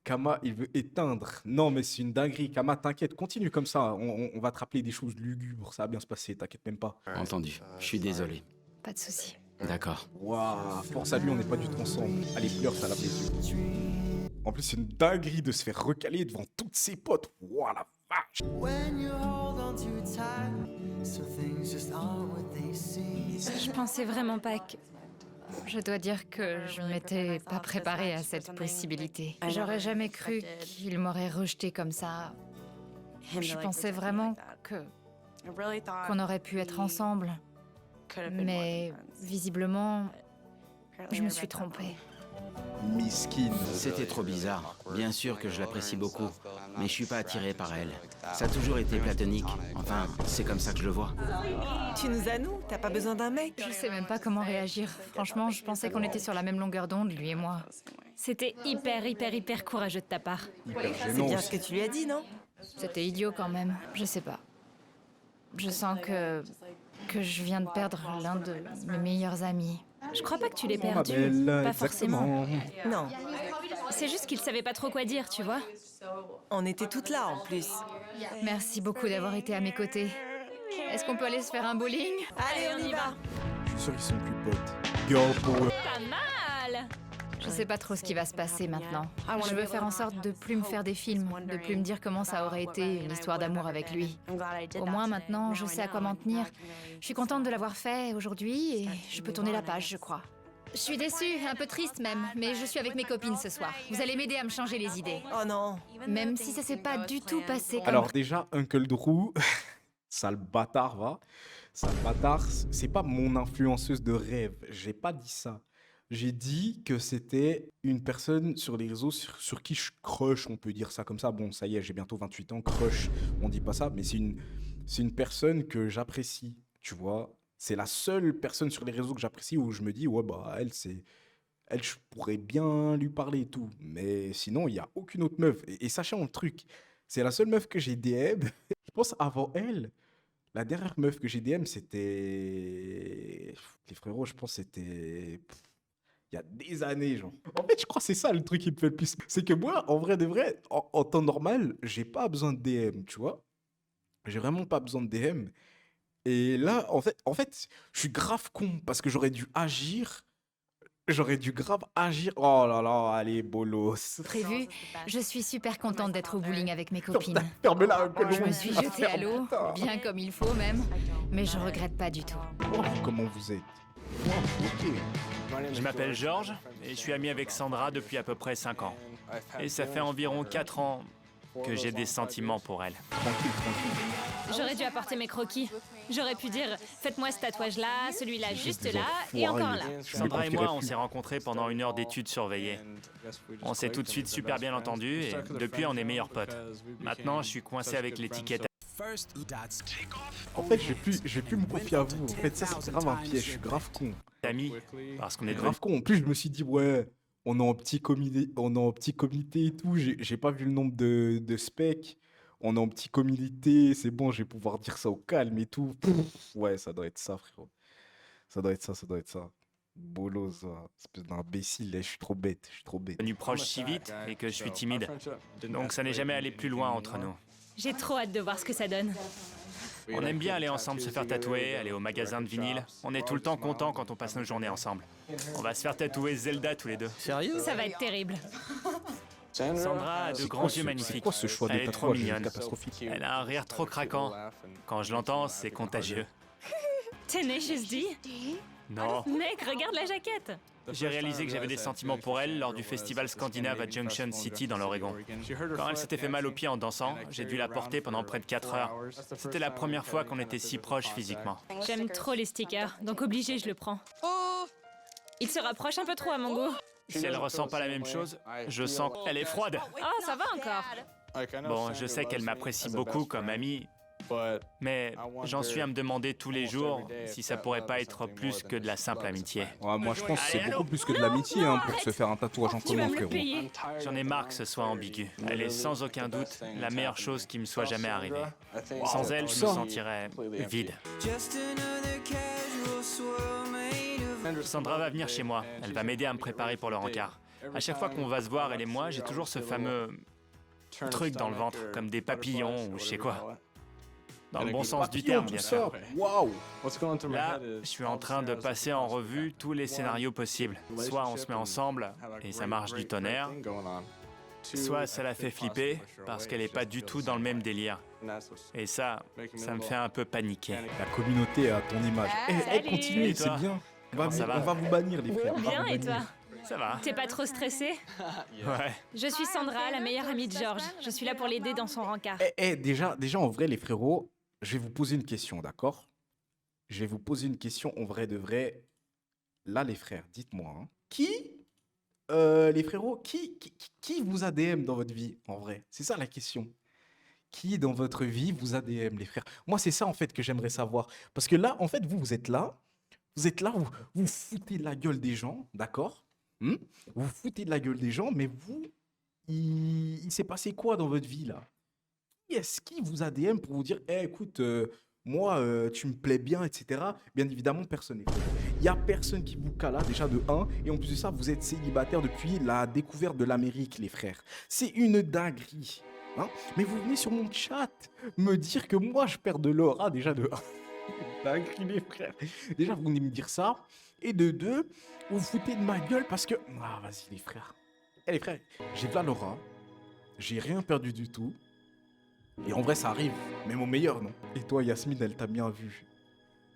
Kama, il veut éteindre. Non, mais c'est une dinguerie. Kama, t'inquiète, continue comme ça. On va te rappeler des choses lugubres. Ça va bien se passer, t'inquiète même pas.
Entendu. Je suis désolé.
Pas de souci.
D'accord.
Waouh, force à lui, on n'est pas du tout ensemble. Allez, pleure, ça lave les yeux. En plus, c'est une dinguerie de se faire recaler devant toutes ses potes. Waouh, la vache.
Je pensais vraiment pas que... Je dois dire que je m'étais pas préparée à cette possibilité. J'aurais jamais cru qu'il m'aurait rejetée comme ça. Je pensais vraiment qu'on aurait pu être ensemble. Mais visiblement, je me suis trompée.
Miskine.
C'était trop bizarre. Bien sûr que je l'apprécie beaucoup, mais je suis pas attiré par elle. Ça a toujours été platonique. Enfin, c'est comme ça que je le vois.
Tu nous as nous, t'as pas besoin d'un mec.
Je sais même pas comment réagir. Franchement, je pensais qu'on était sur la même longueur d'onde, lui et moi.
C'était hyper courageux de ta part.
C'est bien ce que tu lui as dit, non?
C'était idiot quand même. Je sais pas. Je sens que je viens de perdre l'un de mes meilleurs amis.
Je crois pas que tu l'aies perdu. Pas forcément.
Non.
C'est juste qu'il savait pas trop quoi dire, tu vois.
On était toutes là en plus.
Merci beaucoup d'avoir été à mes côtés. Est-ce qu'on peut aller se faire un bowling?
Allez, on y va.
Je suis sûr qu'ils sont plus potes. Girl power.
Pas mal.
Je sais pas trop ce qui va se passer maintenant. Je veux faire en sorte de plus me faire des films, de plus me dire comment ça aurait été une histoire d'amour avec lui. Au moins maintenant, je sais à quoi m'en tenir. Je suis contente de l'avoir fait aujourd'hui et je peux tourner la page, je crois. Je suis déçue, un peu triste même, mais je suis avec mes copines ce soir. Vous allez m'aider à me changer les idées.
Oh non.
Même si ça s'est pas du tout passé comme...
Alors déjà, Uncle Drew, sale bâtard, va. Sale bâtard, c'est pas mon influenceuse de rêve. J'ai pas dit ça. J'ai dit que c'était une personne sur les réseaux sur qui je crush, on peut dire ça comme ça. Bon, ça y est, j'ai bientôt 28 ans, crush, on dit pas ça, mais c'est une personne que j'apprécie, tu vois. C'est la seule personne sur les réseaux que j'apprécie où je me dis, ouais, bah, elle, je pourrais bien lui parler et tout. Mais sinon, il n'y a aucune autre meuf. Et sachant le truc, c'est la seule meuf que j'ai DM. Je pense avant elle, la dernière meuf que j'ai DM, c'était... Les frérots, je pense c'était... Il y a des années, genre. En fait, je crois que c'est ça le truc qui me fait le plus. C'est que moi, en vrai de vrai, en temps normal, j'ai pas besoin de DM, tu vois. J'ai vraiment pas besoin de DM. Et là, en fait, je suis grave con parce que j'aurais dû agir. J'aurais dû grave agir. Oh là là, allez, bolos.
Prévu, je suis super contente d'être au bowling avec mes copines.
Ferme-la,
je me suis jetée à l'eau, bien comme il faut même, mais je regrette pas du tout.
Oh, comment vous êtes? Oh, ok.
Je m'appelle Georges et je suis ami avec Sandra depuis à peu près 5 ans. Et ça fait environ 4 ans que j'ai des sentiments pour elle.
Tranquille.
J'aurais dû apporter mes croquis. J'aurais pu dire, faites-moi ce tatouage-là, celui-là juste là, et encore là.
Sandra et moi, on s'est rencontrés pendant 1 heure d'études surveillées. On s'est tout de suite super bien entendus et depuis, on est meilleurs potes. Maintenant, je suis coincé avec l'étiquette.
En fait, je vais plus me confier à vous. En fait, ça, c'est grave un piège. Je suis grave con.
Amis, parce qu'on est
grave con. En plus, je me suis dit, ouais, on est en petit comité et tout. J'ai pas vu le nombre de specs. On est en petit comité, c'est bon, je vais pouvoir dire ça au calme et tout. Pouf, ouais, ça doit être ça, frérot. Ça doit être ça. Bolo, ça. Espèce d'imbécile, je suis trop bête.
Devenu proche si vite et que je suis timide. Donc ça n'est jamais allé plus loin entre nous.
J'ai trop hâte de voir ce que ça donne.
On aime bien aller ensemble se faire tatouer, aller au magasin de vinyle. On est tout le temps contents quand on passe nos journées ensemble. On va se faire tatouer Zelda tous les deux.
Sérieux?
Ça va être terrible.
Sandra a de grands yeux magnifiques.
C'est quoi ce choix
Elle
de
est trop
tatouage
mignonne.
catastrophique?
Elle a un rire trop craquant. Quand je l'entends, c'est contagieux.
Tenacious D?
Non.
Mec, regarde la jaquette.
J'ai réalisé que j'avais des sentiments pour elle lors du festival scandinave à Junction City dans l'Oregon. Quand elle s'était fait mal aux pieds en dansant, j'ai dû la porter pendant près de 4 heures. C'était la première fois qu'on était si proches physiquement.
J'aime trop les stickers, donc obligé, je le prends. Oh! Il se rapproche un peu trop à mon goût.
Si elle ressent pas la même chose, je sens qu'elle est froide.
Oh, ça va encore.
Bon, je sais qu'elle m'apprécie beaucoup comme amie, mais j'en suis à me demander tous les jours si ça pourrait pas être plus que de la simple amitié.
Ouais, moi je pense que c'est beaucoup plus que de l'amitié pour se faire un tatouage en commun, frérot.
J'en ai marre que ce soit ambigu. Elle est sans aucun doute la meilleure chose qui me soit jamais arrivée. Sans elle, je me sentirais vide. Sandra va venir chez moi. Elle va m'aider à me préparer pour le rencard. À chaque fois qu'on va se voir, elle et moi, j'ai toujours ce fameux truc dans le ventre, comme des papillons ou je sais quoi. Dans le bon sens du terme, bien sûr.
Waouh!
Là, je suis en train de passer en revue tous les scénarios possibles. Soit on se met ensemble et ça marche du tonnerre, soit ça la fait flipper parce qu'elle n'est pas du tout dans le même délire. Et ça me fait un peu paniquer.
La communauté a ton image. Continue, c'est bien. On va vous bannir, les frères.
Bien, et toi?
Ça va.
T'es pas trop stressé?
Ouais.
Je suis Sandra, la meilleure amie de George. Je suis là pour l'aider dans son rencard.
Déjà, en vrai, les frérots, je vais vous poser une question, d'accord? Je vais vous poser une question en vrai de vrai. Là, les frères, dites-moi, les frérots, qui vous a DM dans votre vie, en vrai? C'est ça la question. Qui dans votre vie vous a DM, les frères? Moi, c'est ça, en fait, que j'aimerais savoir. Parce que là, en fait, vous êtes là, vous foutez de la gueule des gens, d'accord? Vous foutez de la gueule des gens, mais vous, il s'est passé quoi dans votre vie, là? Qui vous a DM pour vous dire, écoute, moi, tu me plais bien, etc. Bien évidemment, personne n'est fait. Il n'y a personne qui vous cala, déjà de 1. Et en plus de ça, vous êtes célibataire depuis la découverte de l'Amérique, les frères. C'est une dinguerie. Mais vous venez sur mon chat me dire que moi, je perds de l'aura, déjà de 1. Dinguerie, les frères. Déjà, vous venez me dire ça. Et de 2, vous vous foutez de ma gueule parce que... Ah, vas-y, les frères. Les frères, j'ai de l'aura. J'ai rien perdu du tout. Et en vrai, ça arrive, même au meilleur, non? Et toi, Yasmine, elle t'a bien vu.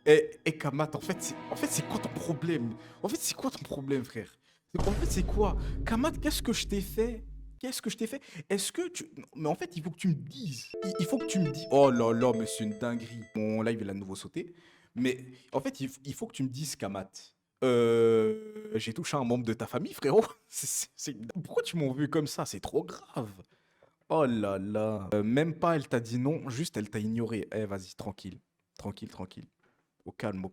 Et Kamat, en fait, c'est quoi ton problème? En fait, c'est quoi ton problème, frère? En fait, c'est quoi? Kamat, qu'est-ce que je t'ai fait? Est-ce que tu... Mais en fait, il faut que tu me dises. Il faut que tu me dises... Oh là là, mais c'est une dinguerie. Mon live, il a de nouveau sauté. Mais en fait, il faut que tu me dises, Kamat. J'ai touché un membre de ta famille, frérot. Pourquoi tu m'as vu comme ça? C'est trop grave. Oh là là. Même pas elle t'a dit non, juste elle t'a ignoré. Vas-y, tranquille. Au calme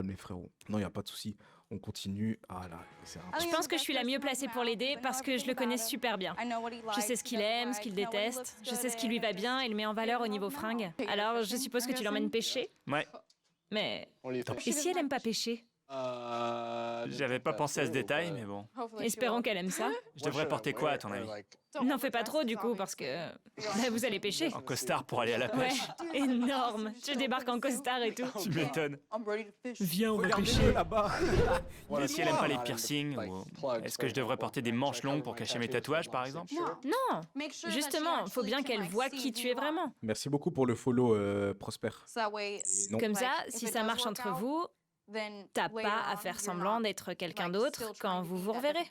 les frérots. Non, il n'y a pas de souci. On continue. Ah là,
je pense que je suis la mieux placée pour l'aider parce que je le connais super bien. Je sais ce qu'il aime, ce qu'il déteste. Je sais ce qui lui va bien et le met en valeur au niveau fringues. Alors, je suppose que tu l'emmènes pêcher?
Ouais.
Mais... Et si elle aime pas pêcher?
J'avais pas pensé à ce détail, mais bon.
Espérons qu'elle aime ça.
Je devrais porter quoi, à ton avis?
N'en fais pas trop, du coup, parce que... vous allez pêcher.
En costard pour aller à la pêche.
Ouais, énorme. Tu débarques en costard et tout.
Tu m'étonnes.
Viens, on va pêcher.
Là-bas.
Et si elle aime pas les piercings, est-ce que je devrais porter des manches longues pour cacher mes tatouages, par exemple?
Non. Justement, faut bien qu'elle voit qui tu es vraiment.
Merci beaucoup pour le follow, Prosper.
Comme ça, si ça marche entre vous... T'as pas à faire semblant d'être quelqu'un d'autre quand vous vous reverrez.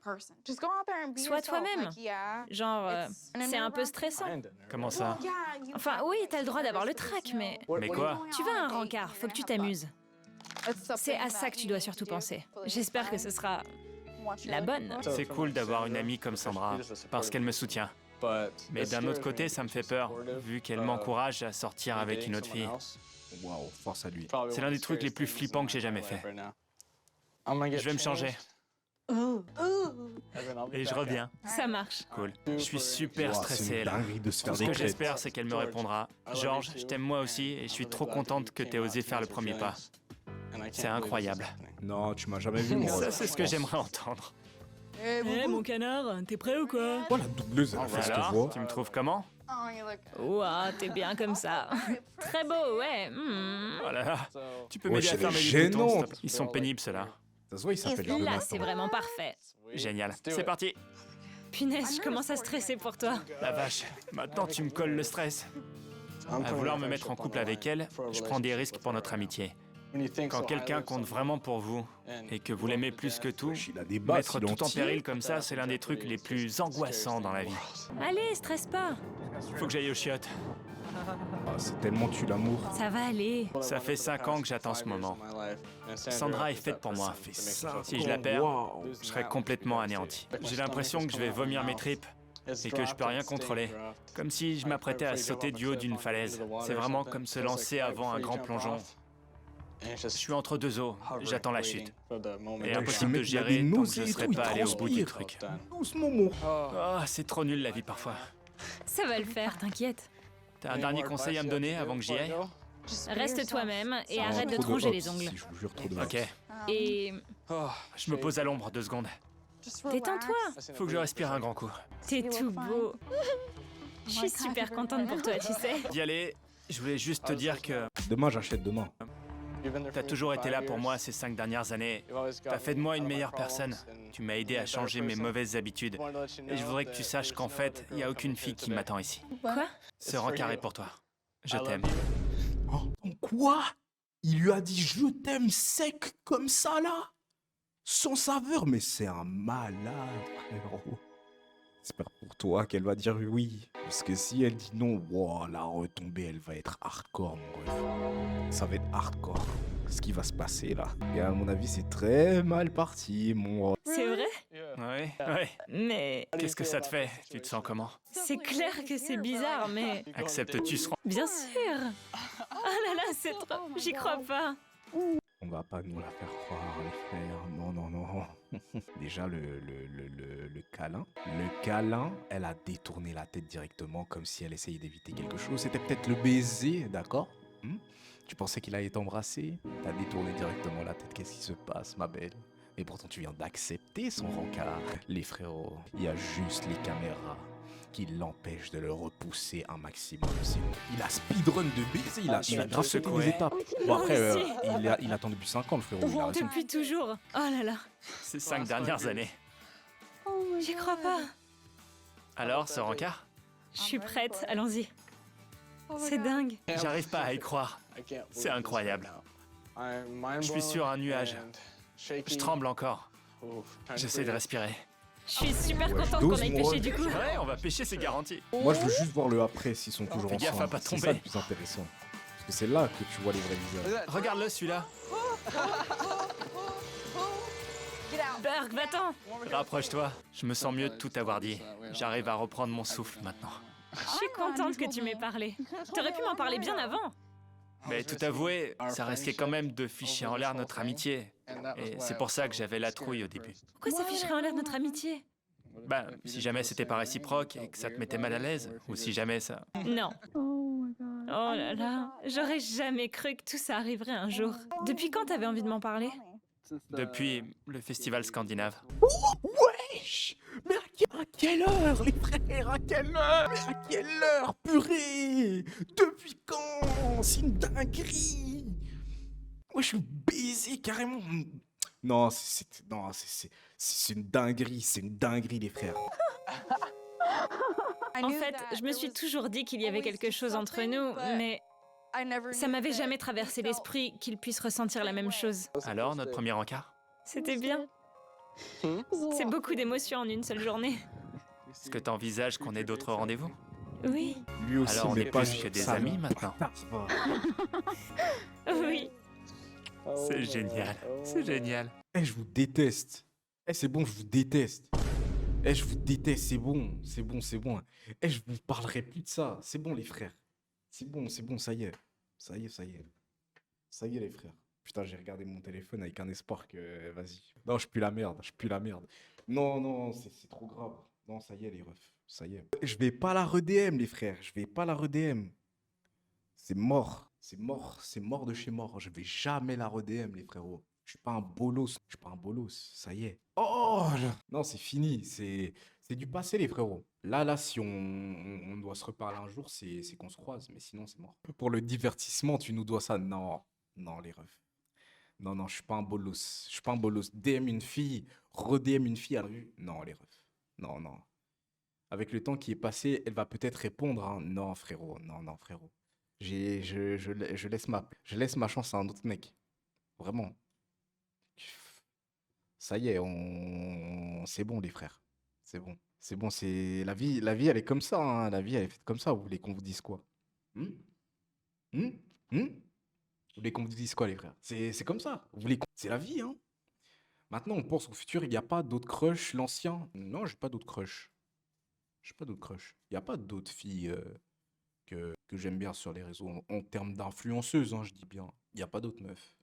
Sois toi-même. Genre, c'est un peu stressant.
Comment ça?
Enfin, oui, t'as le droit d'avoir le trac, mais...
Mais quoi?
Tu vas à un rencard, faut que tu t'amuses. C'est à ça que tu dois surtout penser. J'espère que ce sera la bonne.
C'est cool d'avoir une amie comme Sandra, parce qu'elle me soutient. Mais d'un autre côté, ça me fait peur, vu qu'elle m'encourage à sortir avec une autre fille.
Waouh, force à lui.
C'est l'un des trucs les plus flippants que j'ai jamais fait. Je vais me changer. Et je reviens.
Ça marche.
Cool. Je suis super stressé là.
De se faire
Ce que j'espère, c'est qu'elle me répondra. George, je t'aime moi aussi et je suis trop contente que t'aies osé faire le premier pas. C'est incroyable.
Non, tu m'as jamais vu, moi.
Ça, c'est ce que j'aimerais entendre.
Mon canard, t'es prêt ou quoi?
Oh, la doubleuse, elle a fait cette voix.
Tu me trouves comment?
Ouah, t'es bien comme ça. Très beau, ouais.
Oh là là. Tu peux m'aider à fermer les boutons, s'il te plaît? Ils sont pénibles, ceux-là.
Ça se voit, il s'appelle
Là, c'est vraiment parfait.
Génial. C'est parti.
Punaise, je commence à stresser pour toi.
La vache. Maintenant, tu me colles le stress. À vouloir me mettre en couple avec elle, je prends des risques pour notre amitié. Quand quelqu'un compte vraiment pour vous et que vous l'aimez plus que tout,
Il a des basses,
mettre
il
tout en
entier.
péril comme ça, c'est l'un des trucs les plus angoissants dans la vie.
Allez, stresse pas.
Faut que j'aille aux chiottes.
Ah, c'est tellement tu l'amour.
Ça va aller.
Ça fait 5 ans que j'attends ce moment. Sandra est faite pour moi.
Ça
Si je la perds, je serai complètement anéanti. J'ai l'impression que je vais vomir mes tripes et que je peux rien contrôler. Comme si je m'apprêtais à sauter du haut d'une falaise. C'est vraiment comme se lancer avant un grand plongeon. Je suis entre deux eaux, j'attends la chute. Et impossible de gérer tant que je ne serai pas allé au bout du truc.
Doucement, mon.
Oh, c'est trop nul la vie parfois.
Ça va le faire, t'inquiète.
T'as un dernier conseil à me donner avant que j'y aille?
Reste toi-même et
Ah,
arrête de
trop
te ronger
hops,
les ongles.
si, je vous jure, trop de
Ok.
Et
Je me pose à l'ombre 2 secondes.
détends-toi.
Faut que je respire un grand coup.
T'es tout beau. Je suis super contente pour toi, tu sais.
D'y aller, je voulais juste te dire que
Demain, j'achète demain.
t'as toujours été là pour moi ces 5 dernières années. T'as fait de moi une meilleure personne. Tu m'as aidé à changer mes mauvaises habitudes. Et je voudrais que tu saches qu'en fait, il n'y a aucune fille qui m'attend ici.
Quoi?
Ce rencard est pour toi. Je t'aime.
Quoi? Il lui a dit je t'aime sec comme ça là? Sans saveur, mais c'est un malade, frérot. J'espère pour toi qu'elle va dire oui. Parce que si elle dit non, wow, la retombée, elle va être hardcore, mon ref. Ça va être hardcore. Ce qui va se passer là. Et à mon avis, c'est très mal parti, mon ref.
C'est vrai?
Ouais, ouais.
Mais
Qu'est-ce que ça te fait? Tu te sens comment?
c'est clair que c'est bizarre, mais...
Acceptes-tu ce
Bien sûr. Oh là là, c'est trop... J'y crois pas.
On va pas nous la faire croire, les frères. Non, non, non. Déjà, le câlin. Le câlin, elle a détourné la tête directement comme si elle essayait d'éviter quelque chose. C'était peut-être le baiser, d'accord? Tu pensais qu'il allait t'embrasser? T'as détourné directement la tête. Qu'est-ce qui se passe, ma belle? Et pourtant, tu viens d'accepter son rencard. Les frérots, il y a juste les caméras qui l'empêchent de le repousser un maximum. Sinon, il a speedrun de baiser, il a grave sauté les étapes. Bon, après,
Moi aussi.
il attend depuis 5 ans, le frérot. Il a raison.
Depuis toujours. Oh là là.
Ces 5 dernières années.
J'y crois pas.
Alors, ce rencard?
Je suis prête, allons-y. C'est dingue.
J'arrive pas à y croire. C'est incroyable. Je suis sur un nuage. Je tremble encore. J'essaie de respirer.
Je suis super
Ouais,
contente
dose,
qu'on aille
mon
pêcher
ref.
du coup.
Ouais, on va pêcher, c'est garanti.
Moi, je veux juste voir le après s'ils sont toujours
Fais gaffe
ensemble.
à pas
C'est ça
tomber.
le plus intéressant. Parce que c'est là que tu vois les vrais visages.
Regarde-le celui-là.
Berg, va-t'en.
Rapproche-toi. Je me sens mieux de tout avoir dit. J'arrive à reprendre mon souffle maintenant.
Je suis contente que tu m'aies parlé. T'aurais pu m'en parler bien avant.
Mais tout avouer, ça risquait quand même de ficher en l'air notre amitié. Et c'est pour ça que j'avais la trouille au début.
Pourquoi ça ficherait en l'air notre amitié?
Ben, si jamais c'était pas réciproque et que ça te mettait mal à l'aise, ou si jamais ça...
Non. Oh là là, j'aurais jamais cru que tout ça arriverait un jour. Depuis quand t'avais envie de m'en parler?
Depuis le festival scandinave.
Wesh! Mais à quelle heure, les frères? À quelle heure? Mais à quelle heure, purée? Depuis quand? C'est une dinguerie! Moi, je suis baisé carrément. Non, c'est une dinguerie, les frères.
En fait, je me suis toujours dit qu'il y avait quelque chose entre nous, mais ça m'avait jamais traversé l'esprit qu'il puisse ressentir la même chose.
Alors, notre premier encart?
C'était bien. C'est beaucoup d'émotions en une seule journée.
Est-ce que t'envisages qu'on ait d'autres rendez-vous?
Oui.
Lui aussi,
Alors on
mais
est
pas
plus que des
ça,
amis
non.
maintenant.
Oui.
C'est génial, c'est génial.
Eh, je vous déteste. Eh, c'est bon, je vous déteste. Eh, je vous déteste, c'est bon, c'est bon, c'est bon. Eh, je vous parlerai plus de ça. C'est bon, les frères. C'est bon, ça y est. Ça y est, ça y est. Ça y est, les frères. Putain, j'ai regardé mon téléphone avec un espoir que... Vas-y. Non, je pue la merde, je pue la merde. Non, non, c'est trop grave. Non, ça y est, les refs. Ça y est. Je vais pas la redm, les frères. Je vais pas la redm. C'est mort. C'est mort. C'est mort de chez mort. Je vais jamais la redm, les frérots. Je suis pas un bolos. Je suis pas un bolos. Ça y est. Oh non, c'est fini. C'est du passé, les frérots. Là, si on doit se reparler un jour, c'est qu'on se croise. Mais sinon, c'est mort. Pour le divertissement, tu nous dois ça. Non. Non, les refs. Non, non, je suis pas un bolos. Je suis pas un bolos. DM une fille, re-DM une fille à la rue. Non, les refs. Non, non. Avec le temps qui est passé, elle va peut-être répondre. Hein. Non, frérot. Non, non, frérot. Je laisse ma chance à un autre mec. Vraiment. Ça y est, c'est bon, les frères. C'est bon. C'est bon, c'est... La vie, elle est comme ça, hein. La vie, elle est faite comme ça. Vous voulez qu'on vous dise quoi? Vous voulez qu'on vous dise quoi, les frères? C'est comme ça. Vous voulez C'est la vie, hein. Maintenant, on pense au futur. Il n'y a pas d'autres crushs, l'ancien. Non, j'ai pas d'autres crushs. J'ai pas d'autres crushs. Il n'y a pas d'autres filles que j'aime bien sur les réseaux. En termes d'influenceuses, hein, je dis bien. Il n'y a pas d'autres meufs.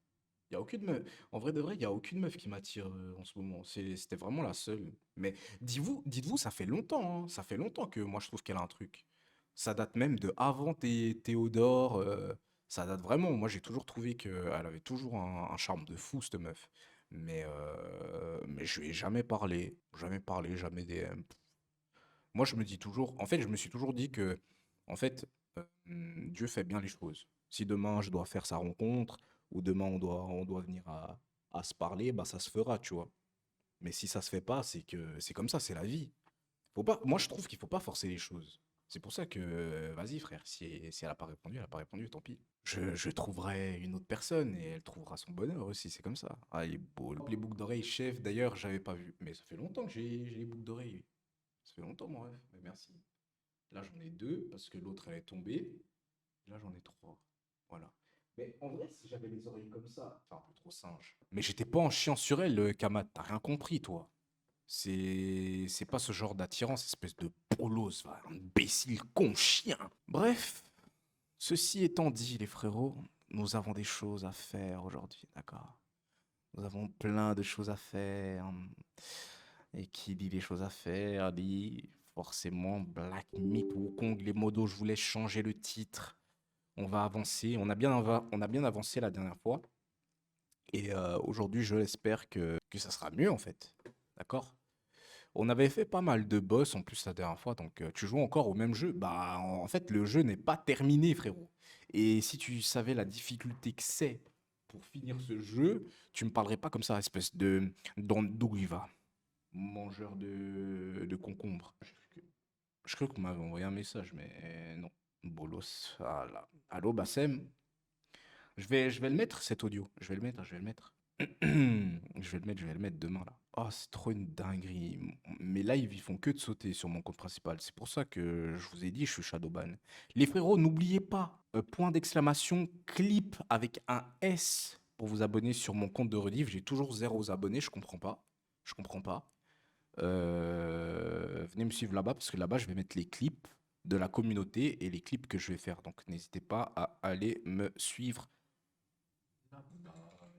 Il y a aucune meuf. En vrai de vrai, il n'y a aucune meuf qui m'attire en ce moment. C'était vraiment la seule. Mais dites-vous, ça fait longtemps, hein. Ça fait longtemps que moi, je trouve qu'elle a un truc. Ça date même de avant Théodore. Ça date vraiment. Moi, j'ai toujours trouvé qu'elle avait toujours un charme de fou, cette meuf. Mais je lui ai jamais parlé. Jamais parlé, jamais DM. Moi, je me dis toujours... En fait, je me suis toujours dit que... En fait, Dieu fait bien les choses. Si demain, je dois faire sa rencontre... ou demain on doit venir à se parler, bah ça se fera, tu vois. Mais si ça se fait pas, c'est que c'est comme ça, c'est la vie. Moi, je trouve qu'il faut pas forcer les choses. C'est pour ça que, vas-y frère, si elle a pas répondu, tant pis. Je trouverai une autre personne et elle trouvera son bonheur aussi, c'est comme ça. Ah, il est beau. Les boucles d'oreilles, chef, d'ailleurs, j'avais pas vu. Mais ça fait longtemps que j'ai les boucles d'oreilles. Ça fait longtemps, mon rêve. Mais merci. Là, j'en ai 2 parce que l'autre, elle est tombée. Là, j'en ai 3. Voilà. Mais en vrai, si j'avais les oreilles comme ça, c'est un peu trop singe. Mais j'étais pas en chiant sur elle, Kamat. T'as rien compris, toi. C'est pas ce genre d'attirance, espèce de bolos, va, imbécile, con chien. Bref, ceci étant dit, les frérots, nous avons des choses à faire aujourd'hui, d'accord? Nous avons plein de choses à faire. Et qui dit des choses à faire, dit forcément Black Myth, Wukong, les modos, je vous laisse changer le titre. On va avancer. On a bien avancé la dernière fois. Et aujourd'hui, je l'espère que ça sera mieux, en fait. D'accord? On avait fait pas mal de boss, en plus, la dernière fois. Donc, tu joues encore au même jeu. Bah, en fait, le jeu n'est pas terminé, frérot. Et si tu savais la difficulté que c'est pour finir ce jeu, tu me parlerais pas comme ça, espèce de... D'où il va? Mangeur de concombre. Je crois que vous m'avez envoyé un message, mais non. Bolos, voilà. Allô, Bassem? Je vais le mettre, cet audio. Je vais le mettre. Je vais le mettre demain, là. Oh, c'est trop une dinguerie. Mes lives, ils font que de sauter sur mon compte principal. C'est pour ça que je vous ai dit, je suis Shadowban. Les frérots, n'oubliez pas, point d'exclamation, clip avec un S pour vous abonner sur mon compte de rediff. J'ai toujours 0 abonnés, je comprends pas. Venez me suivre là-bas, parce que là-bas, je vais mettre les clips de la communauté et les clips que je vais faire. Donc, n'hésitez pas à aller me suivre.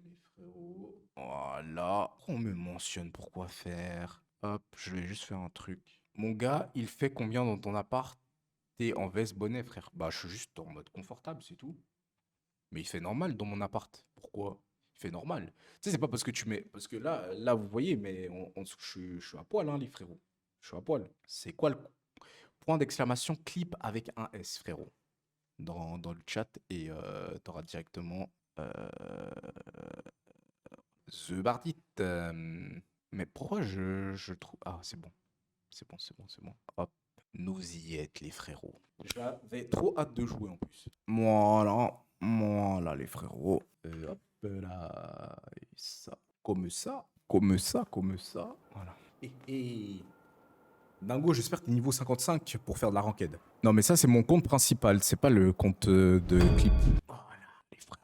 Les frérots. Voilà. On me mentionne pour quoi faire. Hop, je vais juste faire un truc. Mon gars, il fait combien dans ton appart? T'es en veste bonnet, frère? Bah, je suis juste en mode confortable, c'est tout. Mais il fait normal dans mon appart. Pourquoi? Il fait normal. Tu sais, c'est pas parce que tu mets... Parce que là vous voyez, mais je suis à poil, hein, les frérots. Je suis à poil. C'est quoi le... Point d'exclamation, clip avec un S, frérot. Dans le chat. Et t'auras directement... The Bardit. Mais pourquoi je trouve... Ah, c'est bon. C'est bon. Hop. Nous y êtes, les frérots. J'avais trop hâte de jouer, en plus. Voilà, les frérots. Hop là. Et ça. Comme ça. Voilà. Et... Dingo, j'espère que t'es niveau 55 pour faire de la ranked. Non, mais ça, c'est mon compte principal. C'est pas le compte de clip.